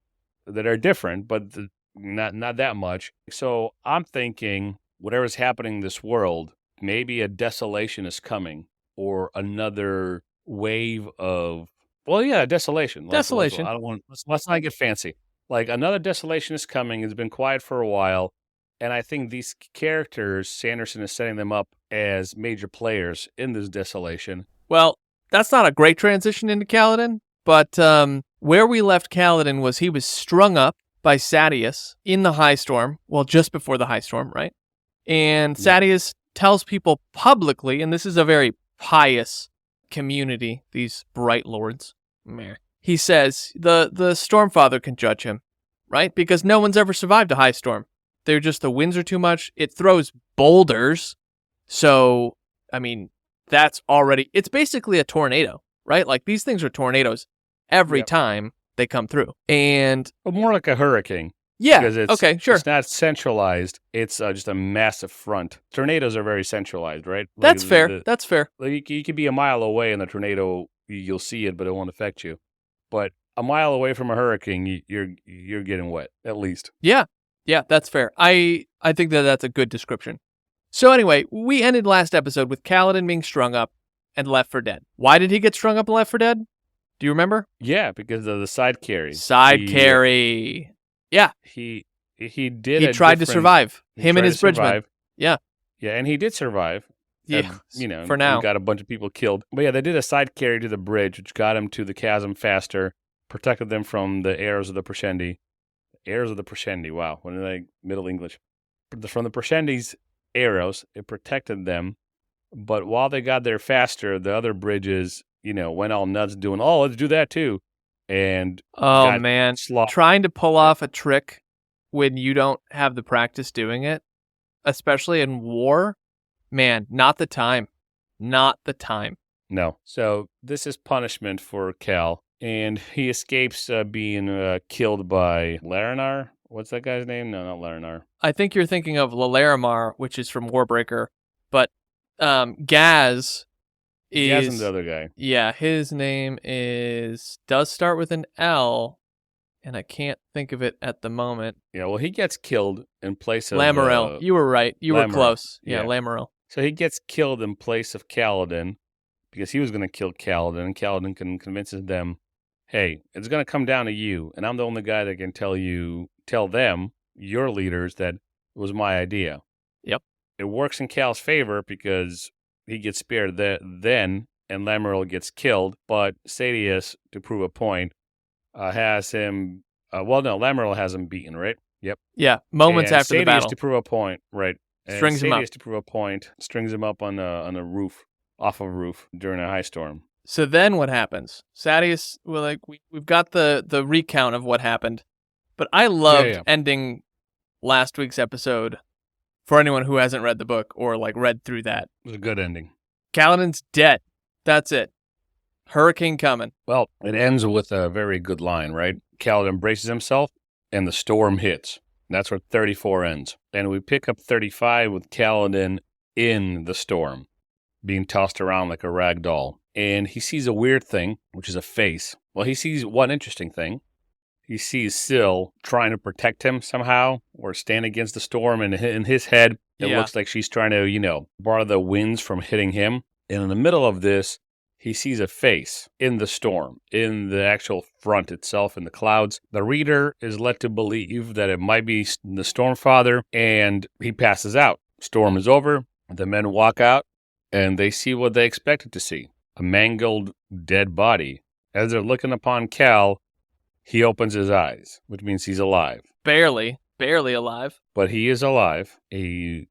that are different, but not that much. So I'm thinking whatever's happening in this world, maybe a desolation is coming or another wave of, desolation. Desolation. Let's not get fancy. Like another desolation is coming. It's been quiet for a while. And I think these characters, Sanderson is setting them up as major players in this desolation. Well, that's not a great transition into Kaladin, but where we left Kaladin was he was strung up by Sadeas in the High Storm, well, just before the High Storm, right? And Sadeas tells people publicly, and this is a very pious community, these bright lords. He says the Stormfather can judge him, right? Because no one's ever survived a High Storm. They're just, the winds are too much. It throws boulders. So, I mean, it's basically a tornado, right? Like these things are tornadoes every time they come through. And more like a hurricane. Yeah. Okay, sure. It's not centralized. It's just a massive front. Tornadoes are very centralized, right? That's fair. That's fair. Like you could be a mile away and the tornado, you'll see it, but it won't affect you. But a mile away from a hurricane, you're getting wet, at least. Yeah. Yeah, that's fair. I think that's a good description. So anyway, we ended last episode with Kaladin being strung up and left for dead. Why did he get strung up and left for dead? Do you remember? Yeah, because of the side carry. Carry. Yeah. He tried to survive. Him and his bridgemen. Yeah. Yeah, and he did survive. Yeah. For now. He got a bunch of people killed. But yeah, they did a side carry to the bridge, which got him to the chasm faster, protected them from the arrows of the Proshendi. Arrows of the Proshendi. Wow. What are they? Middle English. From the Proshendi's arrows, it protected them. But while they got there faster, the other bridges, went all nuts doing, let's do that too. and Oh, got man. slaughtered. Trying to pull off a trick when you don't have the practice doing it, especially in war, man, not the time. Not the time. No. So this is punishment for Cal, and he escapes being killed by Larinar. What's that guy's name? No, not Larinar. I think you're thinking of Lalaramar, which is from Warbreaker, but Gaz Gaz and the is, other guy. yeah, his name does start with an L, and I can't think of it at the moment. Yeah, well, he gets killed in place of Lamarel. You were right. You were Lamarel. close. Yeah, Yeah. Lamarel. So he gets killed in place of Kaladin because he was going to kill Kaladin, and Kaladin convinces them, hey, it's going to come down to you, and I'm the only guy that can tell them, your leaders, that it was my idea. Yep. It works in Cal's favor because he gets spared then, and Lamaril gets killed, but Sadius, to prove a point, has him, Lamaril has him beaten, right? Yep. Yeah, moments and after the Sadius, battle. to prove a point, right? And Strings him up. Sadius, to prove a point, strings him up on a roof, off a roof during a high storm. So then what happens? Sadius, we've got the recount of what happened, but I loved ending last week's episode for anyone who hasn't read the book or read through that. It was a good ending. Kaladin's dead. That's it. Hurricane coming. Well, it ends with a very good line, right? Kaladin braces himself, and the storm hits. That's where 34 ends. And we pick up 35 with Kaladin in the storm, being tossed around like a rag doll. And he sees a weird thing, which is a face. Well, he sees one interesting thing. He sees Syl trying to protect him somehow or stand against the storm. And in his head, it looks like she's trying to, bar the winds from hitting him. And in the middle of this, he sees a face in the storm, in the actual front itself, in the clouds. The reader is led to believe that it might be the Stormfather, and he passes out. Storm is over. The men walk out, and they see what they expected to see. A mangled, dead body. As they're looking upon Cal, he opens his eyes, which means he's alive. Barely alive. But he is alive. He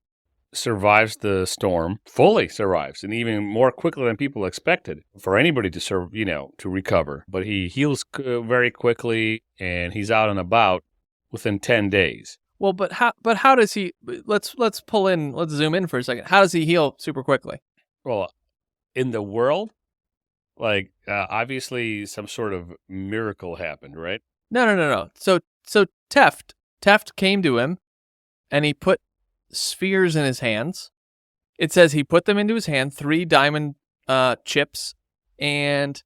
survives the storm, fully survives, and even more quickly than people expected for anybody to to recover. But he heals very quickly, and he's out and about within 10 days. Well, but how does he? Let's zoom in for a second. How does he heal super quickly? Well, in the world, obviously some sort of miracle happened, right? No. So Teft came to him, and he put spheres in his hands. It says he put them into his hand, 3 diamond chips, and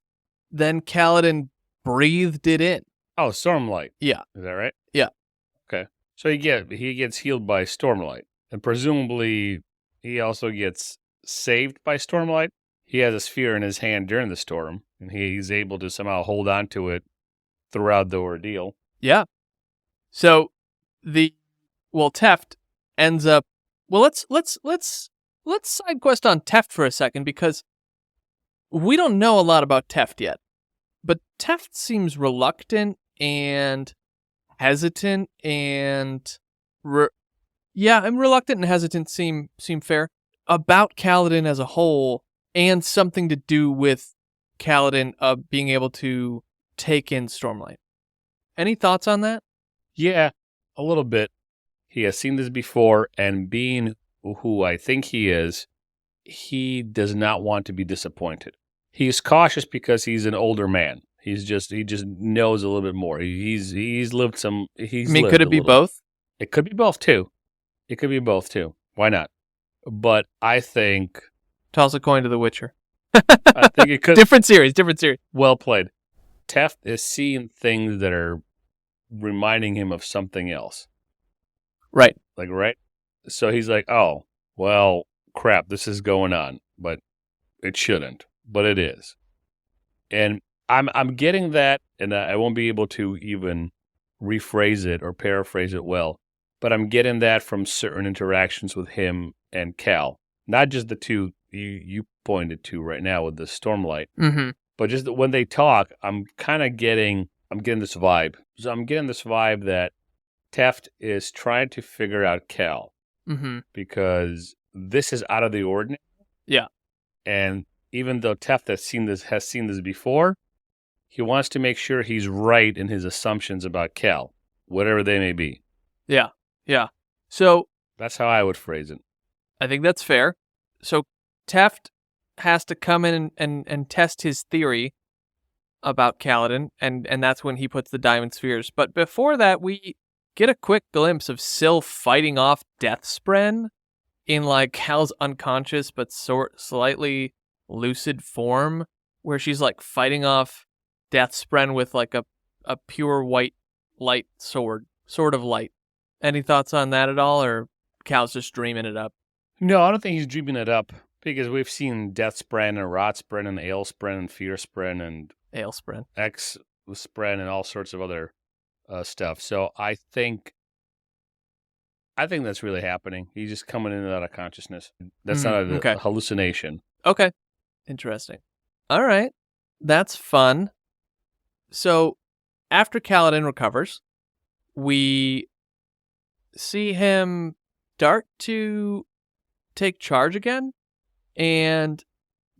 then Kaladin breathed it in. Oh, Stormlight. Yeah. Is that right? Yeah. Okay. So he gets healed by Stormlight, and presumably he also gets saved by Stormlight. He has a sphere in his hand during the storm, and he's able to somehow hold on to it throughout the ordeal. Yeah. So Teft ends up. Well, let's side quest on Teft for a second, because we don't know a lot about Teft yet. But Teft seems reluctant and hesitant, and reluctant and hesitant seem fair about Kaladin as a whole, and something to do with Kaladin being able to take in Stormlight. Any thoughts on that? Yeah, a little bit. He has seen this before, and being who I think he is, he does not want to be disappointed. He's cautious because he's an older man. He just knows a little bit more. He's lived some. Could it be both? It could be both too. Why not? But I think toss a coin to The Witcher. I think it could. Different series. Well played. Teft is seeing things that are reminding him of something else. Right. Right? So he's like, oh, well, crap, this is going on, but it shouldn't, but it is. And I'm getting that, and I won't be able to even rephrase it or paraphrase it well, but I'm getting that from certain interactions with him and Cal. Not just the two you pointed to right now with the Stormlight, but just when they talk, I'm getting this vibe. So I'm getting this vibe that Teft is trying to figure out Cal, because this is out of the ordinary. Yeah, and even though Teft has seen this before, He wants to make sure he's right in his assumptions about Cal, whatever they may be. Yeah. So That's how I would phrase it. I think that's fair. So Teft has to come in and test his theory about Kaladin, and that's when he puts the diamond spheres. But before that, we get a quick glimpse of Syl fighting off Deathspren in like Cal's unconscious but slightly lucid form, where she's like fighting off Deathspren with like a pure white light sword of light. Any thoughts on that at all, or Cal's just dreaming it up? No, I don't think he's dreaming it up, because we've seen Deathspren and Rotspren and Ailspren and Fearspren and Ailspren. X-Spren and all sorts of other stuff. So I think that's really happening. He's just coming in and out of consciousness. That's not a hallucination. Okay. Interesting. All right. That's fun. So after Kaladin recovers, we see him start to take charge again. And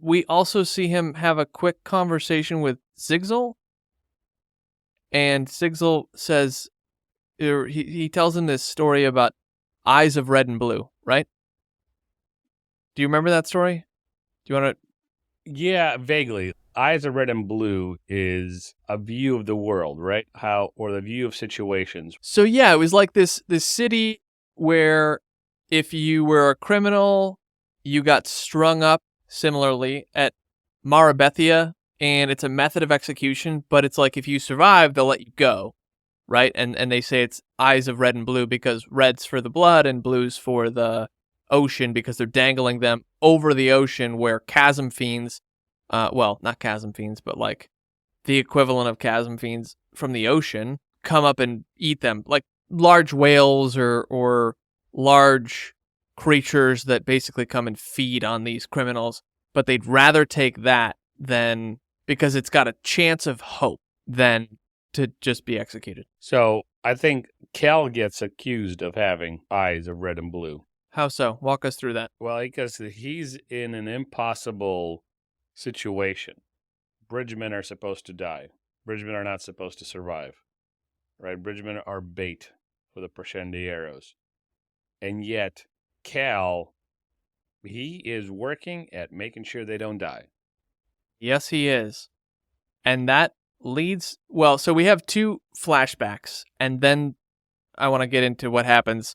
we also see him have a quick conversation with Zigzel. And Zigzel says, he tells him this story about eyes of red and blue, right? Do you remember that story? Do you want to? Yeah, vaguely. Eyes of red and blue is a view of the world, right? Or the view of situations. So yeah, it was like this city where if you were a criminal, you got strung up similarly at Marabethia, and it's a method of execution, but it's like if you survive, they'll let you go, right? And they say it's eyes of red and blue because red's for the blood and blue's for the ocean, because they're dangling them over the ocean where chasm fiends, well, not chasm fiends, but like the equivalent of chasm fiends from the ocean, come up and eat them, like large whales or large creatures that basically come and feed on these criminals. But they'd rather take that than, because it's got a chance of hope, than to just be executed. So I think Cal gets accused of having eyes of red and blue. How so? Walk us through that. Well, because he's in an impossible situation. Bridgemen are supposed to die. Bridgemen are not supposed to survive. Right? Bridgemen are bait for the Proscendi arrows. And yet, Cal, he is working at making sure they don't die. Yes, he is. And that leads... Well, so we have two flashbacks, and then I want to get into what happens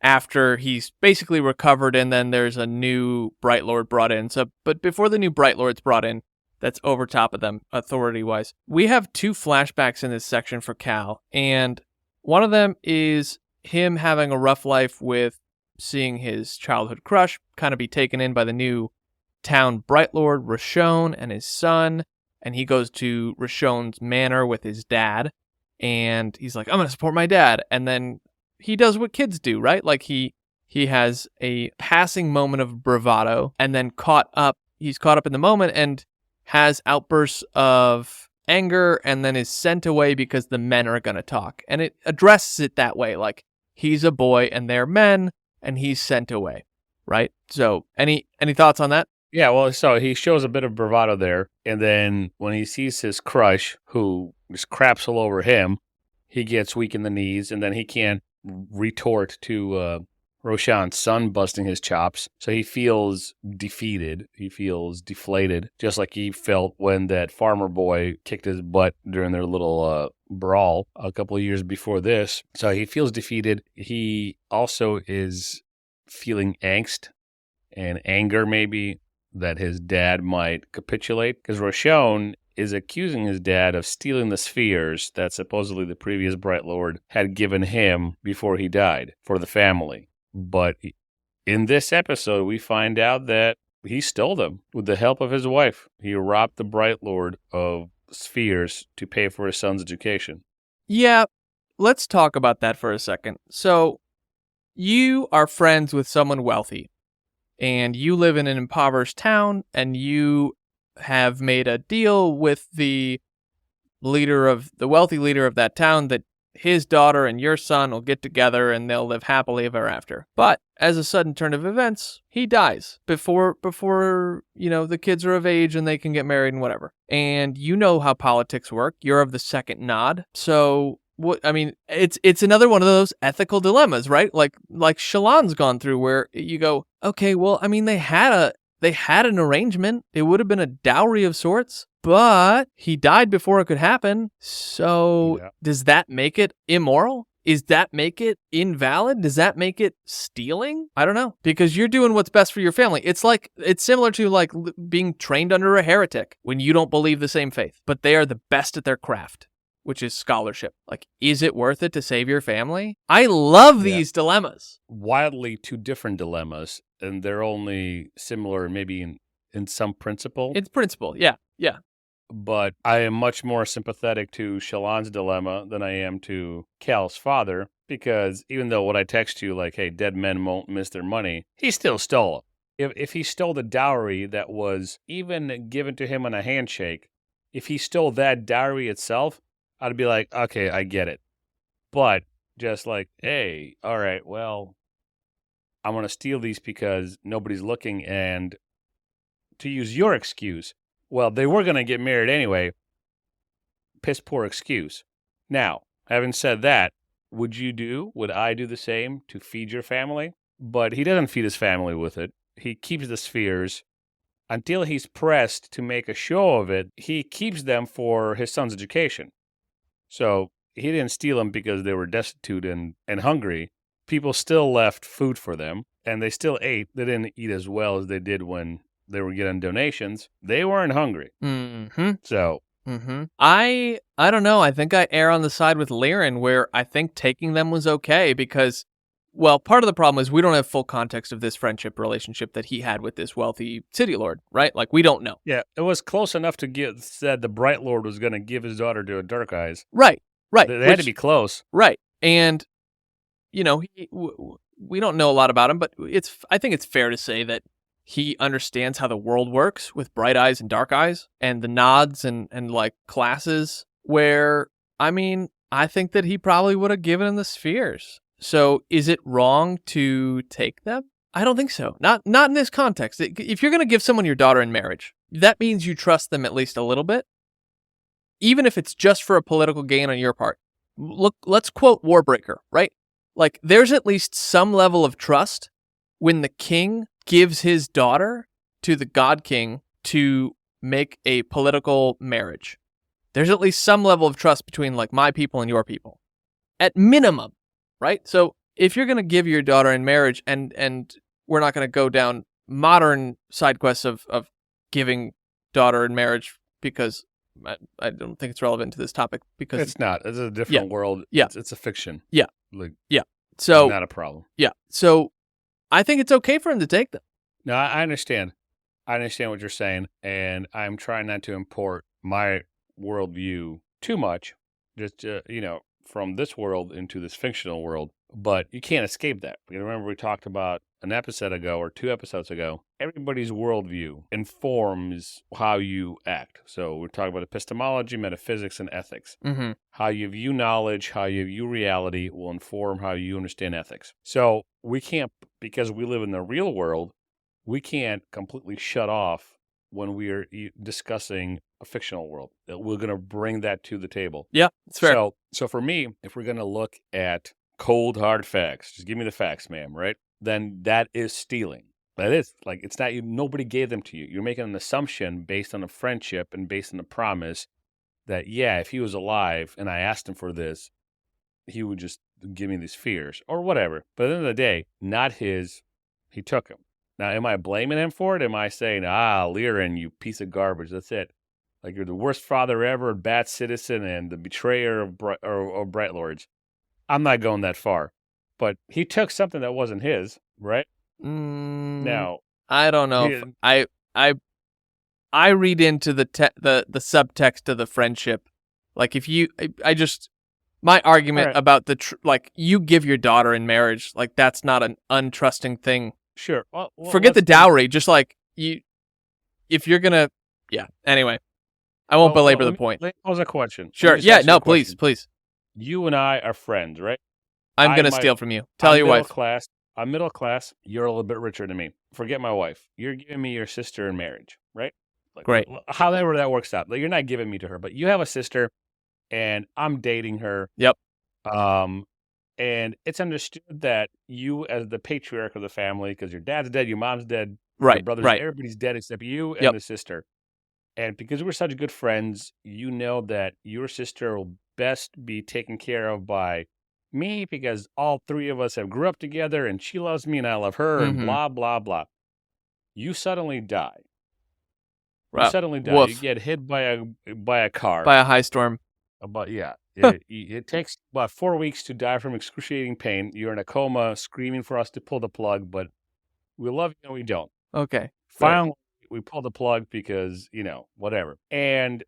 after he's basically recovered, and then there's a new Bright Lord brought in. So, but before the new Bright Lord's brought in, that's over top of them, authority-wise, we have two flashbacks in this section for Cal, and one of them is him having a rough life with seeing his childhood crush kind of be taken in by the new town Bright Lord, Rashon, and his son, and he goes to Rashon's manor with his dad, and he's like, I'm going to support my dad, and then he does what kids do, right? Like he has a passing moment of bravado, and then he's caught up in the moment and has outbursts of anger, and then is sent away because the men are going to talk. And it addresses it that way, like he's a boy and they're men, and he's sent away, right? So any thoughts on that? Yeah, well, so he shows a bit of bravado there, and then when he sees his crush, who just craps all over him, he gets weak in the knees, and then he can't retort to Roshan's son busting his chops. So he feels defeated. He feels deflated, just like he felt when that farmer boy kicked his butt during their little brawl a couple of years before this. So he feels defeated. He also is feeling angst and anger, maybe, that his dad might capitulate, because Roshon is accusing his dad of stealing the spheres that supposedly the previous Bright Lord had given him before he died for the family. But in this episode, we find out that he stole them with the help of his wife. He robbed the Bright Lord of spheres to pay for his son's education. Yeah, let's talk about that for a second. So, you are friends with someone wealthy, and you live in an impoverished town, and you have made a deal with the wealthy leader of that town that his daughter and your son will get together and they'll live happily ever after. But as a sudden turn of events, he dies before the kids are of age and they can get married and whatever. And you know how politics work. You're of the second nod. So it's another one of those ethical dilemmas, right? Like Shallan's gone through, where you go, okay, well, I mean, they had an arrangement. It would have been a dowry of sorts, but he died before it could happen. So Does that make it immoral? Does that make it invalid? Does that make it stealing? I don't know, because you're doing what's best for your family. It's similar to being trained under a heretic when you don't believe the same faith, but they are the best at their craft, which is scholarship. Like, is it worth it to save your family? I love these dilemmas. Wildly two different dilemmas, and they're only similar maybe in some principle. It's principle, yeah. But I am much more sympathetic to Shallan's dilemma than I am to Cal's father, because even though what I text you, like, hey, dead men won't miss their money, he still stole it. If he stole the dowry that was even given to him on a handshake, if he stole that dowry itself, I'd be like, okay, I get it. But just like, hey, all right, well, I'm going to steal these because nobody's looking, and to use your excuse, well, they were going to get married anyway. Piss poor excuse. Now, having said that, would I do the same to feed your family? But he doesn't feed his family with it. He keeps the spheres. Until he's pressed to make a show of it, he keeps them for his son's education. So he didn't steal them because they were destitute and hungry. People still left food for them, and they still ate. They didn't eat as well as they did when they were getting donations. They weren't hungry. Mm-hmm. So. Mm-hmm. I don't know. I think I err on the side with Liren, where I think taking them was okay because, well, part of the problem is we don't have full context of this friendship relationship that he had with this wealthy city lord, right? Like, we don't know. Yeah, it was close enough to said the Bright Lord was going to give his daughter to a Dark Eyes. Right. They had to be close. Right. And, we don't know a lot about him, but I think it's fair to say that he understands how the world works with bright eyes and dark eyes and the nods and like classes where, I think that he probably would have given him the spheres. So is it wrong to take them? I don't think so. Not in this context. If you're going to give someone your daughter in marriage, that means you trust them at least a little bit, even if it's just for a political gain on your part. Look, let's quote Warbreaker, right? Like, there's at least some level of trust when the king gives his daughter to the God King to make a political marriage. There's at least some level of trust between, like, my people and your people. At minimum, right? So if you're going to give your daughter in marriage, and we're not going to go down modern side quests of giving daughter in marriage, because I don't think it's relevant to this topic, because it's not. It's a different world. Yeah. It's a fiction. Yeah. Yeah. So not a problem. Yeah. So I think it's okay for him to take them. No, I understand. I understand what you're saying, and I'm trying not to import my worldview too much, just from this world into this fictional world. But you can't escape that. Remember, we talked about an episode ago or 2 episodes ago. Everybody's worldview informs how you act. So we're talking about epistemology, metaphysics, and ethics. Mm-hmm. How you view knowledge, how you view reality will inform how you understand ethics. So we can't, because we live in the real world, we can't completely shut off when we are discussing a fictional world. We're going to bring that to the table. Yeah, it's fair. So for me, if we're going to look at cold, hard facts, just give me the facts, ma'am, right? Then that is stealing. That is, like, it's not you. Nobody gave them to you. You're making an assumption based on a friendship and based on a promise that, yeah, if he was alive and I asked him for this, he would just give me these fears or whatever. But at the end of the day, not his. He took him. Now, am I blaming him for it? Am I saying, Liren, you piece of garbage, that's it? Like, you're the worst father ever, bad citizen, and the betrayer of Bright Lords. I'm not going that far. But he took something that wasn't his, right? Now, I don't know. I read into the subtext of the friendship. Like, if you, my argument about you give your daughter in marriage, like, that's not an untrusting thing. Sure. Well, forget the dowry. Just like if you're gonna, yeah. Anyway, I won't belabor the point. Let me pose a question. Sure. Yeah. No. Please. you and I are friends, right? I'm going to steal from you. Tell I'm your middle wife. class. I'm middle class. You're a little bit richer than me. Forget my wife. You're giving me your sister in marriage, right? Like, Great. however that works out. Like, you're not giving me to her, but you have a sister, and I'm dating her. Yep. Um, and it's understood that you, as the patriarch of the family, because your dad's dead, your mom's dead, your Right. brother's, Right. everybody's dead except you and Yep. the sister. And because we're such good friends, you know that your sister will best be taken care of by me because all three of us have grew up together and she loves me and I love her and Mm-hmm. blah, blah, blah. You suddenly die. You Wow. suddenly die. You Woof. get hit by a car. By a high storm. But yeah, Huh. it takes about 4 weeks to die from excruciating pain. You're in a coma screaming for us to pull the plug, but we love you and we don't. Okay. Great. Finally, we pulled the plug because, whatever. And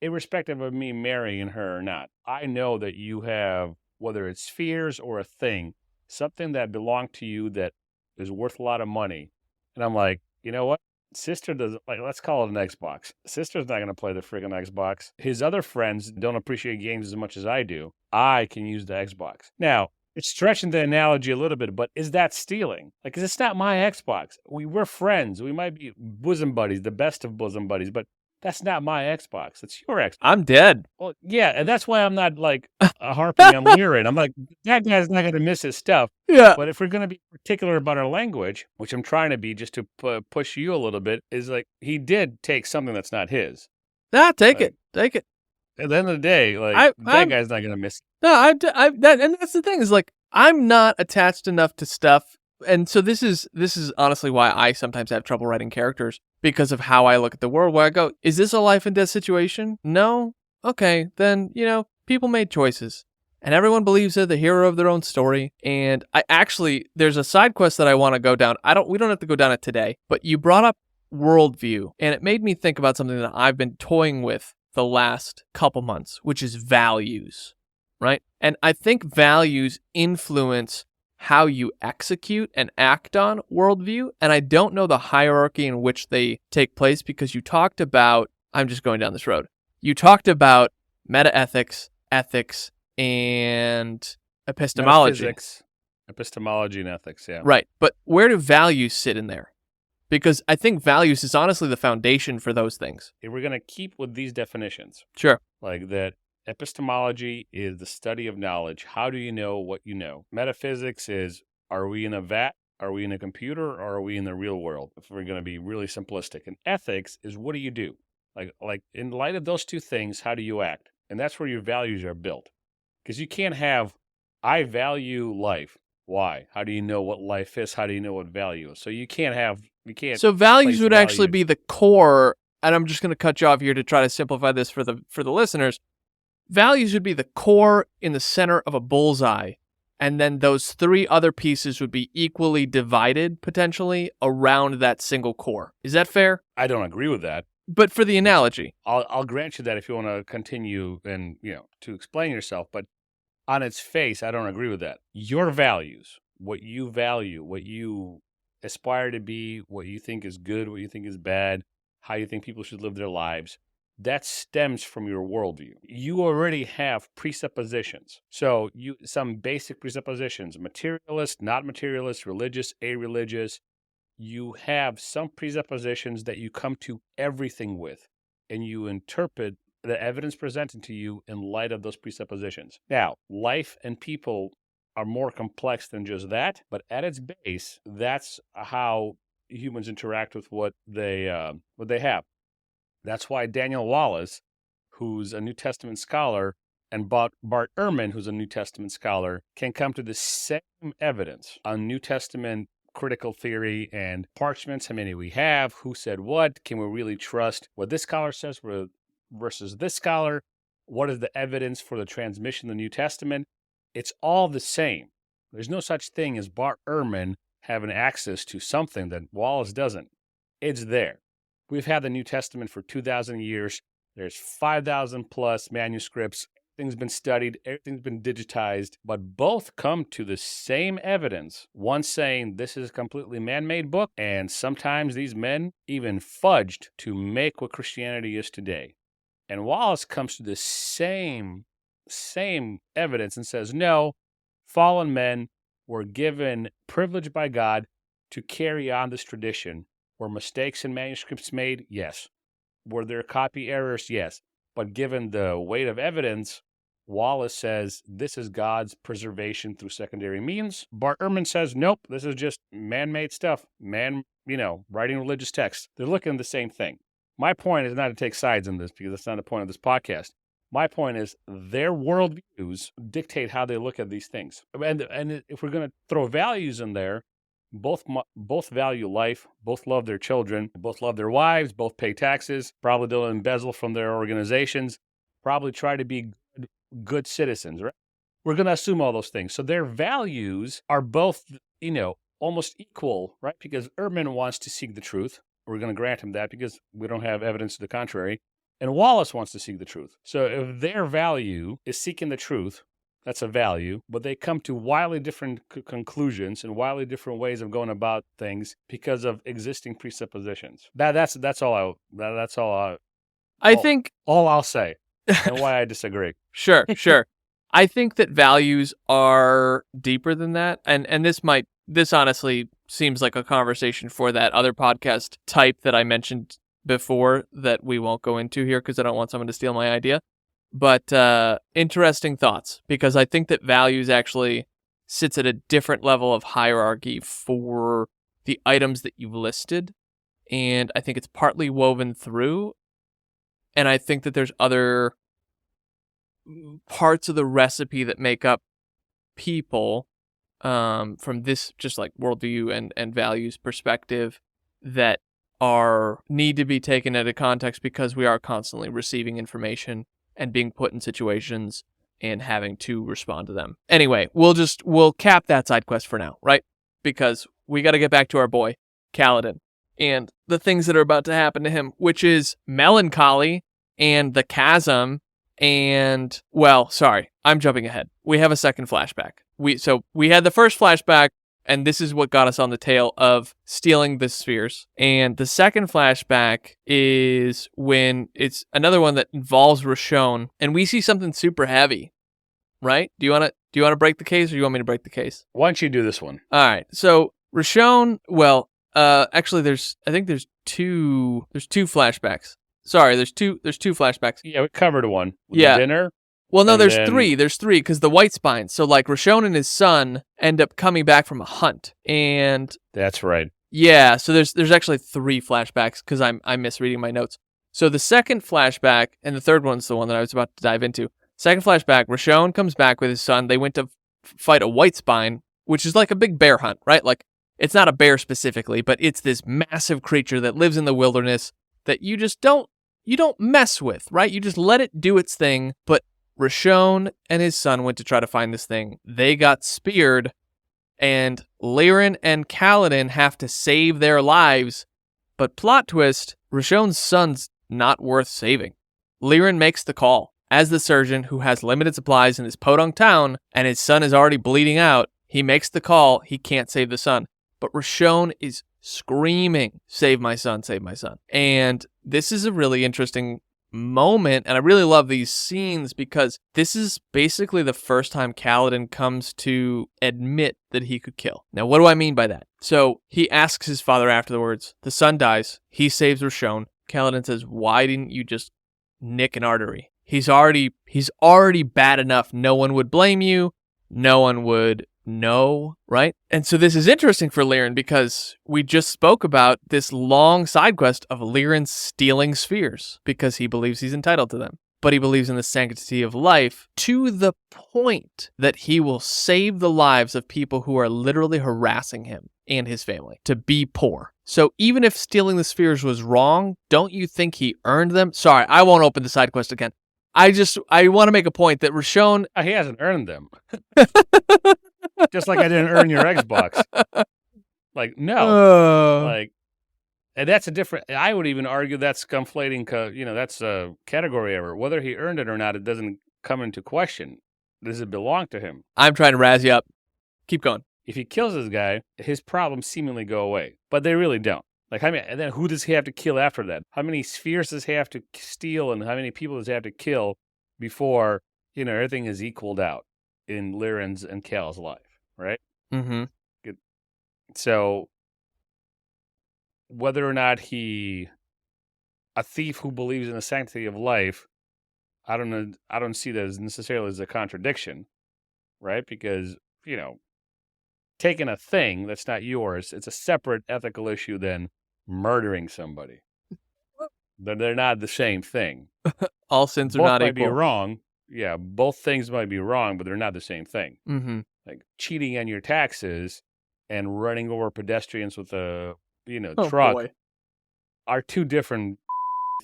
irrespective of me marrying her or not, I know that you have, whether it's fears or a thing, something that belonged to you that is worth a lot of money. And I'm like, you know what? Sister doesn't, like, let's call it an Xbox. Sister's not going to play the friggin' Xbox. His other friends don't appreciate games as much as I do. I can use the Xbox. Now, it's stretching the analogy a little bit, but is that stealing? Like, 'cause it's not my Xbox. We're friends. We might be bosom buddies, the best of bosom buddies, but that's not my Xbox. It's your Xbox. I'm dead. Well, yeah, and that's why I'm not like harping on Lyran. I'm like, that guy's not going to miss his stuff. Yeah. But if we're going to be particular about our language, which I'm trying to be just to push you a little bit, is like he did take something that's not his. Take Like, it. Take it. At the end of the day, like I'm guy's not going to miss. No, and that's the thing is like I'm not attached enough to stuff, and so this is honestly why I sometimes have trouble writing characters because of how I look at the world. Where I go, is this a life and death situation? No. Okay, then people made choices, and everyone believes they're the hero of their own story. And I actually there's a side quest that I want to go down. We don't have to go down it today, but you brought up worldview, and it made me think about something that I've been toying with the last couple months, which is values. Right? And I think values influence how you execute and act on worldview. And I don't know the hierarchy in which they take place because you talked about, I'm just going down this road. You talked about metaethics, ethics, and epistemology. Metaphysics, epistemology, and ethics, yeah. Right. But where do values sit in there? Because I think values is honestly the foundation for those things. If we're going to keep with these definitions, Sure. like that, epistemology is the study of knowledge. How do you know what you know? Metaphysics is, are we in a vat? Are we in a computer? Or are we in the real world? If we're going to be really simplistic. And ethics is, what do you do? Like in light of those two things, how do you act? And that's where your values are built. Because you can't have, I value life. Why? How do you know what life is? How do you know what value is? So you can't. So values place would actually values. be the core, and I'm just going to cut you off here to try to simplify this for the listeners. Values would be the core in the center of a bullseye, and then those three other pieces would be equally divided, potentially, around that single core. Is that fair? I don't agree with that. But for the analogy. I'll grant you that if you want to continue and, to explain yourself, but on its face, I don't agree with that. Your values, what you value, what you aspire to be, what you think is good, what you think is bad, how you think people should live their lives, that stems from your worldview. You already have presuppositions. So some basic presuppositions, materialist, not materialist, religious, a-religious. You have some presuppositions that you come to everything with, and you interpret the evidence presented to you in light of those presuppositions. Now, life and people are more complex than just that, but at its base, that's how humans interact with what they have. That's why Daniel Wallace, who's a New Testament scholar, and Bart Ehrman, who's a New Testament scholar, can come to the same evidence on New Testament critical theory and parchments, how many we have, who said what, can we really trust what this scholar says versus this scholar, what is the evidence for the transmission of the New Testament. It's all the same. There's no such thing as Bart Ehrman having access to something that Wallace doesn't. It's there. We've had the New Testament for 2,000 years. There's 5,000 plus manuscripts. Everything's been studied. Everything's been digitized. But both come to the same evidence. One saying this is a completely man-made book, and sometimes these men even fudged to make what Christianity is today. And Wallace comes to the same same evidence and says, no, fallen men were given privilege by God to carry on this tradition. Were mistakes in manuscripts made? Yes. Were there copy errors? Yes. But given the weight of evidence, Wallace says this is God's preservation through secondary means. Bart Ehrman says, nope, this is just man-made stuff. Writing religious texts. They're looking at the same thing. My point is not to take sides in this because that's not the point of this podcast. My point is their worldviews dictate how they look at these things. And if we're going to throw values in there, both value life, both love their children, both love their wives, both pay taxes, probably don't embezzle from their organizations, probably try to be good citizens, right? We're going to assume all those things. So their values are both, almost equal, right? Because Ehrman wants to seek the truth. We're going to grant him that because we don't have evidence to the contrary. And Wallace wants to seek the truth. So if their value is seeking the truth, that's a value, but they come to wildly different conclusions and wildly different ways of going about things because of existing presuppositions. That's all I'll say, and why I disagree. Sure. I think that values are deeper than that, and this honestly seems like a conversation for that other podcast type that I mentioned before that we won't go into here because I don't want someone to steal my idea. But interesting thoughts, because I think that values actually sits at a different level of hierarchy for the items that you've listed, and I think it's partly woven through, and I think that there's other parts of the recipe that make up people from this just like worldview and values perspective that need to be taken into context because we are constantly receiving information and being put in situations and having to respond to them. Anyway, we'll cap that side quest for now, right? Because we got to get back to our boy, Kaladin, and the things that are about to happen to him, which is melancholy and the chasm and, well, sorry, I'm jumping ahead. We have a second flashback. We had the first flashback, and this is what got us on the tail of stealing the spheres. And the second flashback is when it's another one that involves Rashon, and we see something super heavy, right? Do you want to break the case, or do you want me to break the case? Why don't you do this one? All right. So Rashon, actually, there's two flashbacks. Sorry, there's two flashbacks. Yeah, we covered one. Yeah. Dinner. Well, no, there's three. There's three because the White Spine. So, like, Rashon and his son end up coming back from a hunt, and that's right. Yeah. So there's actually three flashbacks because I'm misreading my notes. So the second flashback and the third one's the one that I was about to dive into. Second flashback, Rashon comes back with his son. They went to fight a White Spine, which is like a big bear hunt, right? Like, it's not a bear specifically, but it's this massive creature that lives in the wilderness that you just don't mess with, right? You just let it do its thing. But Rashon and his son went to try to find this thing. They got speared, and Lirin and Kaladin have to save their lives. But plot twist, Rashon's son's not worth saving. Lirin makes the call. As the surgeon who has limited supplies in this podunk town, and his son is already bleeding out, he makes the call. He can't save the son. But Rashon is screaming, save my son, save my son. And this is a really interesting moment, and I really love these scenes because this is basically the first time Kaladin comes to admit that he could kill. Now, what do I mean by that? So he asks his father afterwards. The son dies. He saves Rashon. Kaladin says, why didn't you just nick an artery? He's already bad enough. No one would blame you. No one would know, right? And so this is interesting for Lirin because we just spoke about this long side quest of Lirin stealing spheres because he believes he's entitled to them. But he believes in the sanctity of life to the point that he will save the lives of people who are literally harassing him and his family to be poor. So even if stealing the spheres was wrong, don't you think he earned them? Sorry, I won't open the side quest again. I want to make a point that Rashon... He hasn't earned them. Just like I didn't earn your Xbox. Like, no. And that's a different... I would even argue that's conflating, that's a category error. Whether he earned it or not, it doesn't come into question. Does it belong to him? I'm trying to razz you up. Keep going. If he kills this guy, his problems seemingly go away. But they really don't. And then who does he have to kill after that? How many spheres does he have to steal, and how many people does he have to kill before everything is equaled out in Lyran's and Cal's life, right? Mm-hmm. So whether or not a thief who believes in the sanctity of life, I don't know. I don't see that as necessarily as a contradiction, right? Because, taking a thing that's not yours, it's a separate ethical issue than murdering somebody. They're not the same thing. All sins are Both not might be equal. wrong. Yeah, both things might be wrong, but they're not the same thing. Mm-hmm. Like cheating on your taxes and running over pedestrians with a, Oh, truck boy. are two different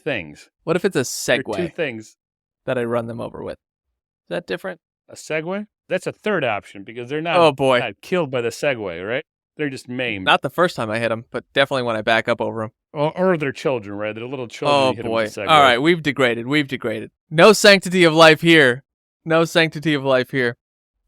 things. What if it's a They're two Segway things. that I run them over with? Is that different? A Segway? That's a third option because they're not, Oh, boy. not killed by the Segway, right? They're just maimed. Not the first time I hit them, but definitely when I back up over them. Or they're children, right? They're little children. Oh, You hit 'em boy. with a Segway. All right, we've degraded. No sanctity of life here. No sanctity of life here.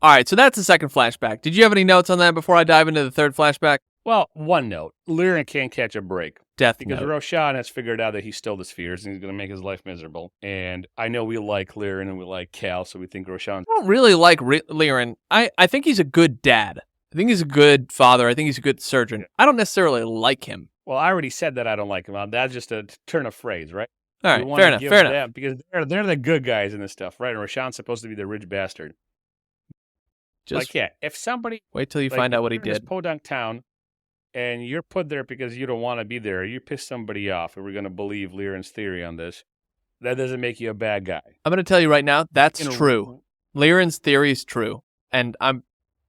All right, so that's the second flashback. Did you have any notes on that before I dive into the third flashback? Well, one note. Lyran can't catch a break. Death Because note. Roshan has figured out that he stole the spheres and he's going to make his life miserable. And I know we like Lyran and we like Cal, so we think Roshan. I don't really like Lyran. I think he's a good dad. I think he's a good father. I think he's a good surgeon. I don't necessarily like him. Well, I already said that I don't like him. That's just a turn of phrase, right? All right, fair enough. Because they're the good guys in this stuff, right? And Roshan's supposed to be the rich bastard. Just if somebody... wait till you find out what he in this did. podunk town, and you're put there because you don't want to be there, you piss somebody off, and we're going to believe Lyran's theory on this, that doesn't make you a bad guy. I'm going to tell you right now, that's true. Lyran's theory is true. And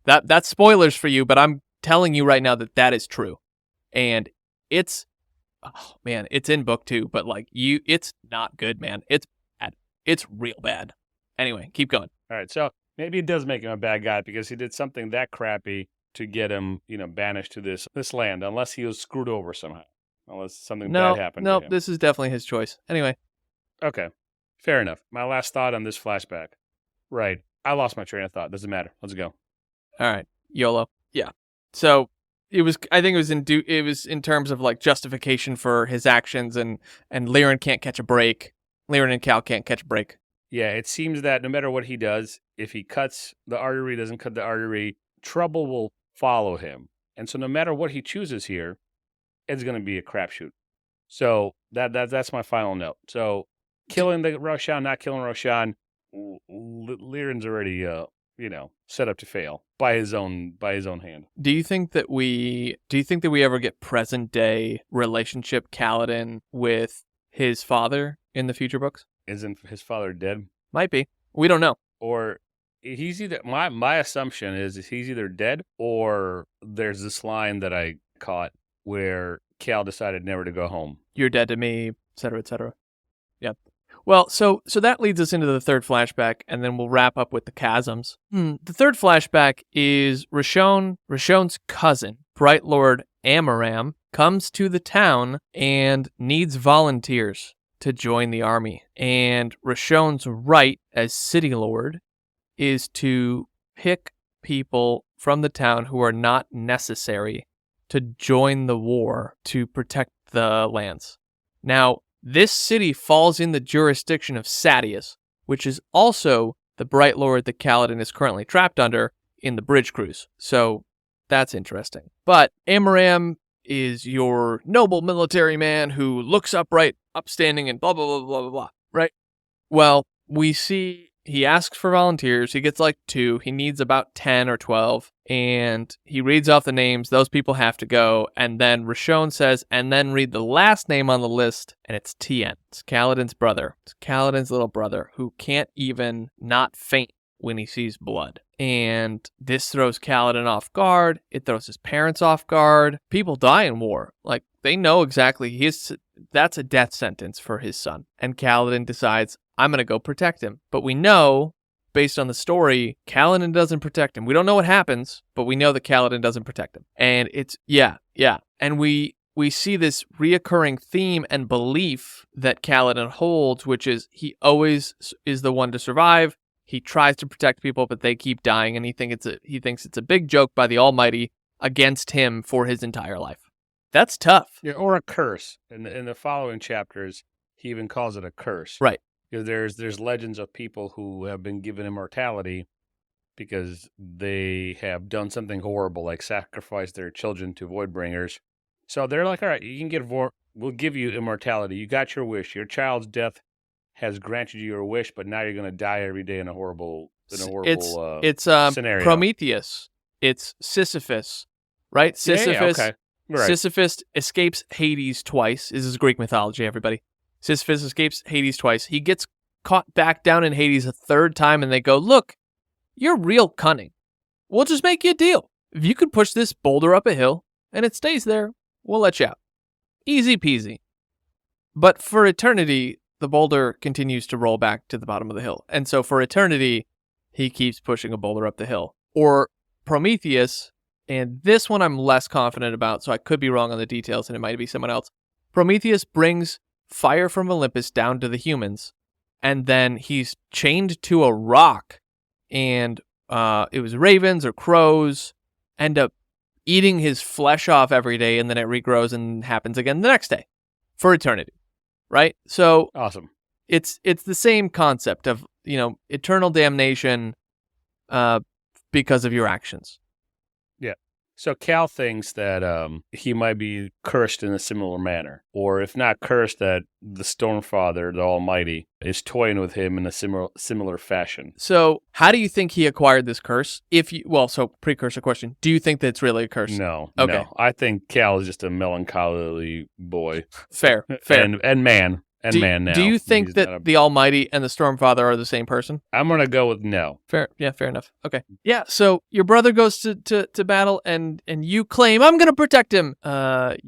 that's spoilers for you, but I'm telling you right now that is true. And it's in book 2, but it's not good, man. It's bad. It's real bad. Anyway, keep going. All right, so maybe it does make him a bad guy because he did something that crappy to get him, banished to this land, unless he was screwed over somehow. Unless something bad happened to him. No, this is definitely his choice. Anyway. Okay, fair enough. My last thought on this flashback. Right, I lost my train of thought. Doesn't matter. Let's go. All right, YOLO. Yeah. So I think it was in terms of justification for his actions, and Lyran can't catch a break. Lyran and Cal can't catch a break. Yeah, it seems that no matter what he does, if he cuts the artery, doesn't cut the artery, trouble will follow him. And so no matter what he chooses here, it's going to be a crapshoot. So that's my final note. So killing the Roshan, not killing Roshan, Lyran's already set up to fail by his own hand. Do you think that we ever get present day relationship Kaladin with his father in the future books? Isn't his father dead? Might be. We don't know. Or he's either my assumption is he's either dead or there's this line that I caught where Cal decided never to go home. You're dead to me, et cetera, et cetera. Yep. Well, so that leads us into the third flashback, and then we'll wrap up with the chasms. The third flashback is Rashon's cousin, Bright Lord Amaram, comes to the town and needs volunteers to join the army. And Rashon's right as city lord is to pick people from the town who are not necessary to join the war to protect the lands. Now, this city falls in the jurisdiction of Sadeas, which is also the Bright Lord that Kaladin is currently trapped under in the bridge cruise. So that's interesting. But Amaram is your noble military man who looks upright, upstanding, and blah, blah, blah, blah, blah, blah, right? Well, we see he asks for volunteers. He gets 2. He needs about 10 or 12. And he reads off the names. Those people have to go. And then Rashon says, and then read the last name on the list. And it's Tien. It's Kaladin's brother. It's Kaladin's little brother who can't even not faint when he sees blood. And this throws Kaladin off guard. It throws his parents off guard. People die in war. They know exactly that's a death sentence for his son. And Kaladin decides, I'm going to go protect him. But we know, based on the story, Kaladin doesn't protect him. We don't know what happens, but we know that Kaladin doesn't protect him. And it's, yeah. And we see this reoccurring theme and belief that Kaladin holds, which is he always is the one to survive. He tries to protect people, but they keep dying, and he thinks it's a big joke by the Almighty against him for his entire life. That's tough. Yeah, or a curse. In the following chapters, he even calls it a curse. Right. Because there's legends of people who have been given immortality because they have done something horrible, like sacrifice their children to Voidbringers. So they're like, all right, you can we'll give you immortality. You got your wish. Your child's death has granted you your wish, but now you're going to die every day in a horrible It's scenario. Prometheus. It's Sisyphus, right? Sisyphus. Yeah, okay. Right. Sisyphus escapes Hades twice. This is Greek mythology, everybody. Sisyphus escapes Hades twice. He gets caught back down in Hades a third time, and they go, look, you're real cunning. We'll just make you a deal. If you could push this boulder up a hill, and it stays there, we'll let you out. Easy peasy. But for eternity, the boulder continues to roll back to the bottom of the hill. And so for eternity, he keeps pushing a boulder up the hill. Or Prometheus, and this one I'm less confident about, so I could be wrong on the details, and it might be someone else. Prometheus brings fire from Olympus down to the humans, and then he's chained to a rock, and it was ravens or crows end up eating his flesh off every day, and then it regrows and happens again the next day for eternity, right? So awesome. It's the same concept of, eternal damnation because of your actions. Yeah. So Cal thinks that he might be cursed in a similar manner, or if not cursed, that the Stormfather, the Almighty, is toying with him in a similar fashion. So how do you think he acquired this curse? So precursor question: do you think that it's really a curse? No. Okay. No. I think Cal is just a melancholy boy. Fair. and man. Man now. Do you think that the Almighty and the Stormfather are the same person? I'm going to go with no. Fair. Yeah, fair enough. Okay. Yeah, so your brother goes to battle and you claim, I'm going to protect him.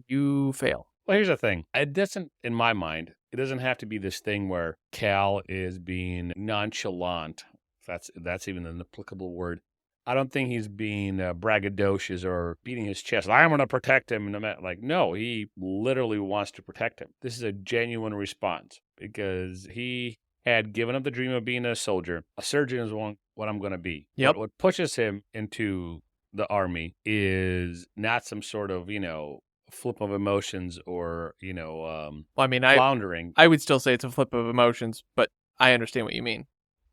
You fail. Well, here's the thing. It doesn't, in my mind, it doesn't have to be this thing where Cal is being nonchalant. If that's even an applicable word. I don't think he's being braggadocious or beating his chest. I'm going to protect him. No, he literally wants to protect him. This is a genuine response because he had given up the dream of being a soldier. A surgeon is what I'm going to be. Yep. But what pushes him into the army is not some sort of, flip of emotions or, floundering. I would still say it's a flip of emotions, but I understand what you mean.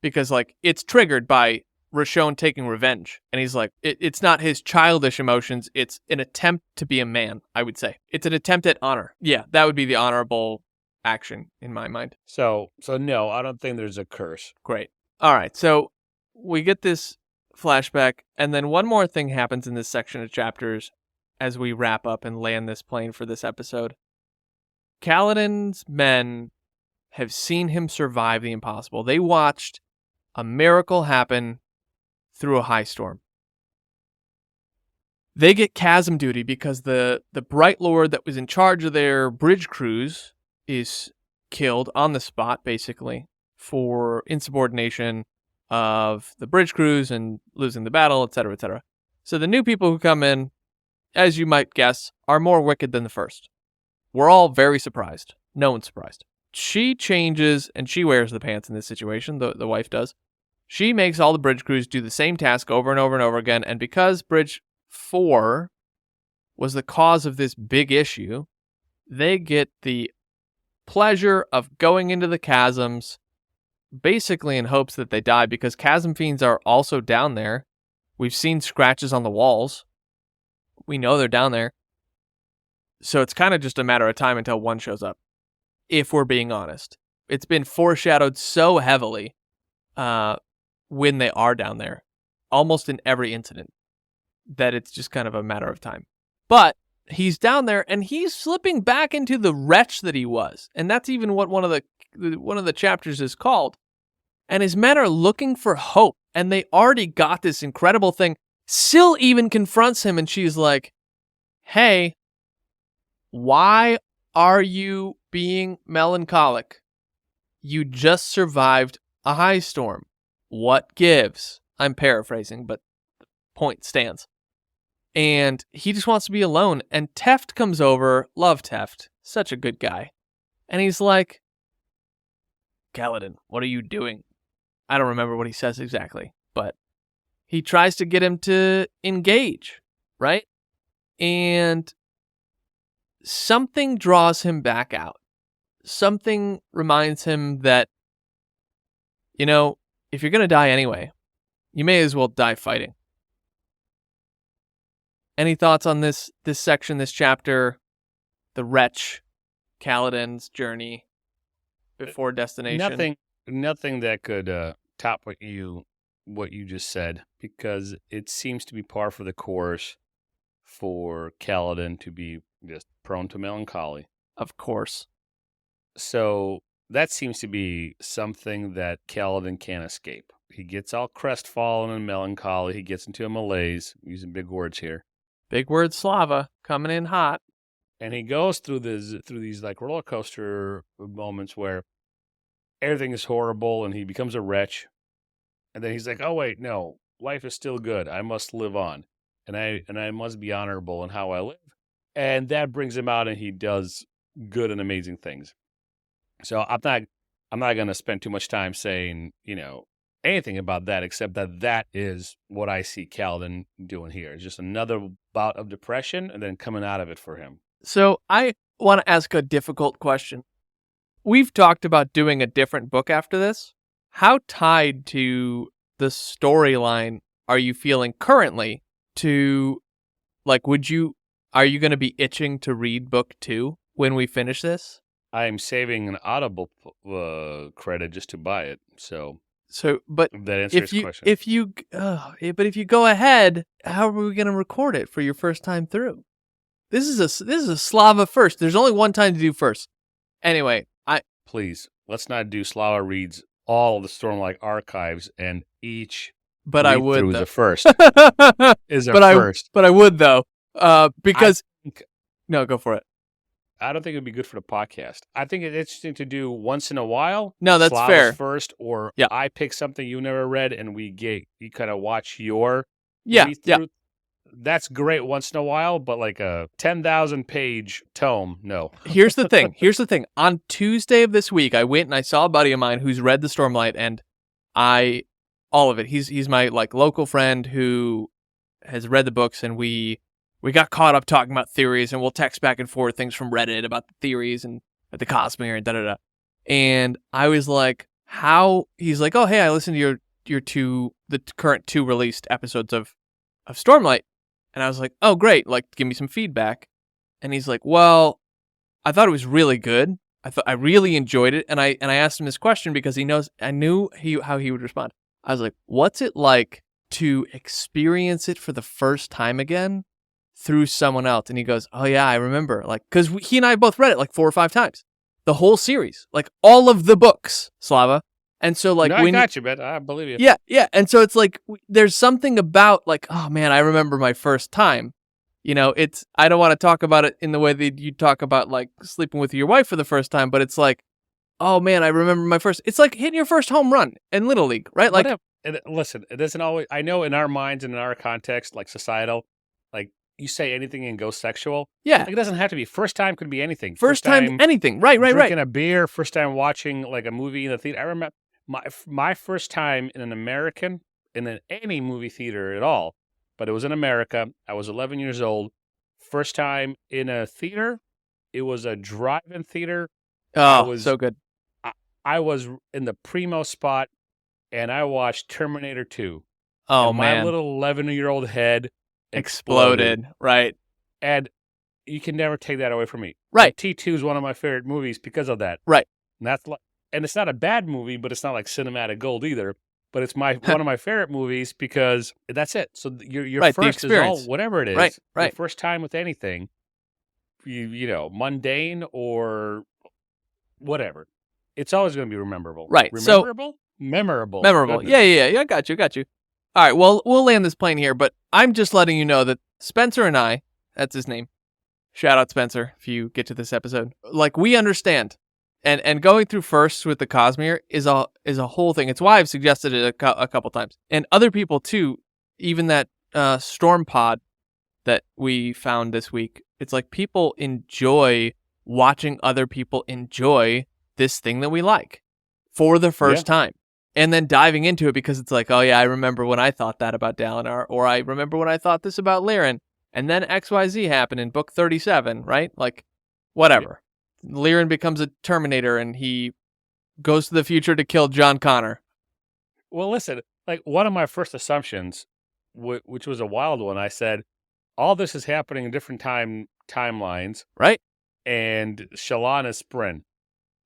Because, it's triggered by Rashon taking revenge, and he's like, it's not his childish emotions, it's an attempt to be a man, I would say. It's an attempt at honor. Yeah, that would be the honorable action in my mind. So no, I don't think there's a curse. Great. All right, so we get this flashback, and then one more thing happens in this section of chapters as we wrap up and land this plane for this episode. Kaladin's men have seen him survive the impossible. They watched a miracle happen through a high storm. They get chasm duty because the Bright Lord that was in charge of their bridge crews is killed on the spot, basically, for insubordination of the bridge crews and losing the battle, etc., etc. So the new people who come in, as you might guess, are more wicked than the first. We're all very surprised. No one's surprised. She changes and she wears the pants in this situation, the wife does. She makes all the bridge crews do the same task over and over and over again, and because Bridge 4 was the cause of this big issue, they get the pleasure of going into the chasms, basically in hopes that they die, because chasm fiends are also down there. We've seen scratches on the walls. We know they're down there. So it's kind of just a matter of time until one shows up, if we're being honest. It's been foreshadowed so heavily when they are down there, almost in every incident, that it's just kind of a matter of time. But he's down there, and he's slipping back into the wretch that he was. And that's even what one of the chapters is called. And his men are looking for hope, and they already got this incredible thing. Syl even confronts him, and she's like, hey, why are you being melancholic? You just survived a high storm. What gives? I'm paraphrasing, but the point stands. And he just wants to be alone. And Teft comes over. Love Teft. Such a good guy. And he's like, Kaladin, what are you doing? I don't remember what he says exactly, but he tries to get him to engage, right? And something draws him back out. Something reminds him that you know, if you're going to die anyway, you may as well die fighting. Any thoughts on this section, this chapter, the wretch, Kaladin's journey before destination? Nothing that could top what you just said, because it seems to be par for the course for Kaladin to be just prone to melancholy. Of course. So that seems to be something that Kaladin can't escape. He gets all crestfallen and melancholy. He gets into a malaise, using big words here. Big word Slava, coming in hot. And he goes through these like roller coaster moments where everything is horrible and he becomes a wretch. And then he's like, oh wait, no, life is still good. I must live on. And I must be honorable in how I live. And that brings him out and he does good and amazing things. So I'm not going to spend too much time saying, anything about that, except that is what I see Kaladin doing here. It's just another bout of depression and then coming out of it for him. So I want to ask a difficult question. We've talked about doing a different book after this. How tied to the storyline are you feeling currently to, like, are you going to be itching to read book 2 when we finish this? I'm saving an Audible credit just to buy it. So, but if that answers your question. But if you go ahead, how are we going to record it for your first time through? This is a Slava first. There's only one time to do first. Anyway, please, let's not do Slava reads all of the Stormlight archives and each. But I would, is though. a first. Is a first. But I would, though, because no, go for it. I don't think it'd be good for the podcast. I think it's interesting to do once in a while. No, that's Slava's fair. First, or yeah. I pick something you never read, and you kind of watch your yeah. That's great once in a while, but like a 10,000 page tome, no. Here's the thing. On Tuesday of this week, I went and I saw a buddy of mine who's read the Stormlight, and all of it. He's my like local friend who has read the books, and we got caught up talking about theories, and we'll text back and forth things from Reddit about the theories and the Cosmere and da-da-da. And I was like, he's like, oh, hey, I listened to the current 2 released episodes of Stormlight. And I was like, oh, great, like, give me some feedback. And he's like, well, I thought it was really good. I really enjoyed it. And I asked him this question because I knew how he would respond. I was like, what's it like to experience it for the first time again through someone else? And he goes, oh yeah, I remember, like, because he and I both read it like 4 or 5 times, the whole series, like all of the books, Slava. And so like, I got you, man. I believe you. Yeah. And so it's like, there's something about like, oh man, I remember my first time. I don't want to talk about it in the way that you talk about like sleeping with your wife for the first time, but it's like, oh man, I remember my first. It's like hitting your first home run in Little League, right? Like, listen, it doesn't always. I know in our minds and in our context, like societal, like you say anything and go sexual. Yeah, like, it doesn't have to be. First time could be anything. First time anything. Right. Drinking a beer. First time watching like a movie in the theater. I remember my first time in any movie theater at all, but it was in America. I was 11 years old. First time in a theater. It was a drive-in theater. Oh, so good. I was in the primo spot, and I watched Terminator 2. Oh, and man. My little 11-year-old head exploded. Right. And you can never take that away from me. Right. T2 is one of my favorite movies because of that. Right. And it's not a bad movie, but it's not like cinematic gold either. But it's one of my favorite movies because that's it. So your right, first is all, whatever it is. Right. Your first time with anything, mundane or whatever. It's always going to be memorable. Right. Memorable. Goodness. Yeah. I got you. All right. Well, we'll land this plane here, but I'm just letting you know that Spencer and I, that's his name. Shout out Spencer if you get to this episode. Like, we understand. And going through first with the Cosmere is a whole thing. It's why I've suggested it a couple times. And other people too, even that Storm Pod that we found this week, it's like people enjoy watching other people enjoy this thing that we like for the first time. And then diving into it because it's like, oh yeah, I remember when I thought that about Dalinar, or I remember when I thought this about Liren, and then XYZ happened in book 37, right? Like, whatever. Liren becomes a Terminator and he goes to the future to kill John Connor. Well, listen, like one of my first assumptions, which was a wild one, I said, all this is happening in different timelines, Right? and Shalon is Sprin.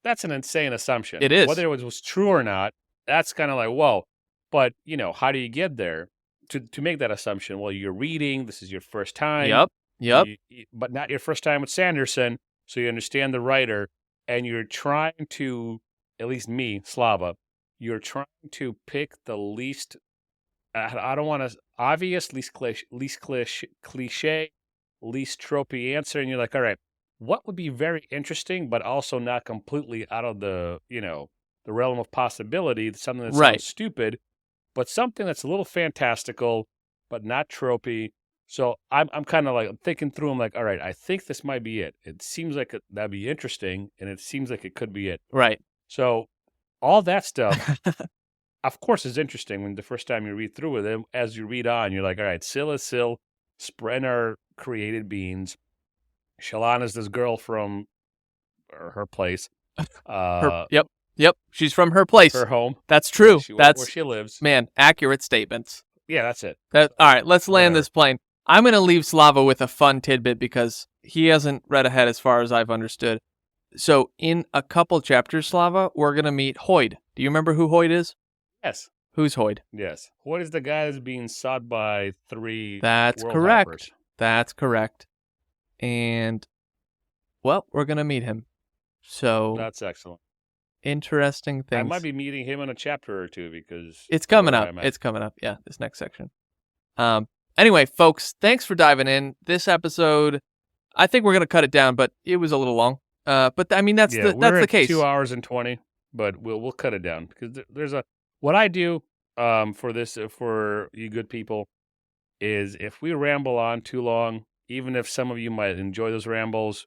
That's an insane assumption. It is. Whether it was true or not, that's kind of like, whoa. But, how do you get there to make that assumption? Well, you're reading. This is your first time. Yep. But not your first time with Sanderson, so you understand the writer, and you're trying to, at least me, Slava, you're trying to pick the least, I don't want to, obvious, least cliche, least tropey answer, and you're like, all right, what would be very interesting, but also not completely out of the realm of possibility, something that Right. sounds stupid, but something that's a little fantastical, but not tropey. So I'm kind of like thinking through. I'm like, all right, I think this might be it. It seems like that'd be interesting, and it seems like it could be it. Right. So all that stuff, of course, is interesting when the first time you read through it. And as you read on, you're like, all right, Syl is Syl, Spren are created beings. Shalana is this girl from her place. Yep. She's from her place. Her home. That's true. That's where she lives. Man, accurate statements. Yeah, that's it. All right, let's land Whatever. this plane. I'm going to leave Slava with a fun tidbit because he hasn't read ahead as far as I've understood. So in a couple chapters, Slava, we're going to meet Hoyd. Do you remember who Hoyd is? Yes. Who's Hoyd? Yes. Hoyd is the guy that's being sought by 3 That's world correct. hoppers. That's correct. And, well, we're going to meet him. So That's excellent. interesting things. I might be meeting him in a chapter or two because it's coming up. It's coming up. Yeah, this next section. Anyway, folks, thanks for diving in. This episode, I think we're going to cut it down, but it was a little long. But I mean, that's the case. 2 hours and 20, but we'll cut it down because there's what I do for this for you good people is if we ramble on too long, even if some of you might enjoy those rambles,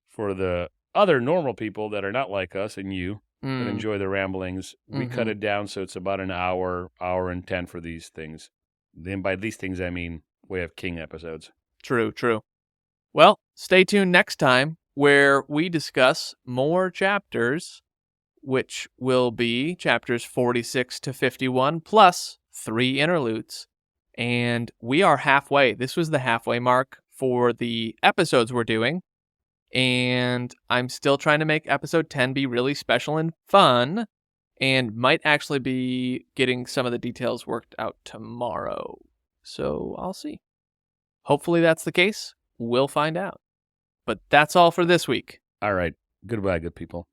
for the other normal people that are not like us and you that enjoy the ramblings, we cut it down so it's about an hour and 10 for these things. Then by these things, I mean Way of King episodes. True. Well, stay tuned next time where we discuss more chapters, which will be chapters 46 to 51 plus 3 interludes. And we are halfway. This was the halfway mark for the episodes we're doing. And I'm still trying to make episode 10 be really special and fun, and might actually be getting some of the details worked out tomorrow. So I'll see. Hopefully that's the case. We'll find out. But that's all for this week. All right. Goodbye, good people.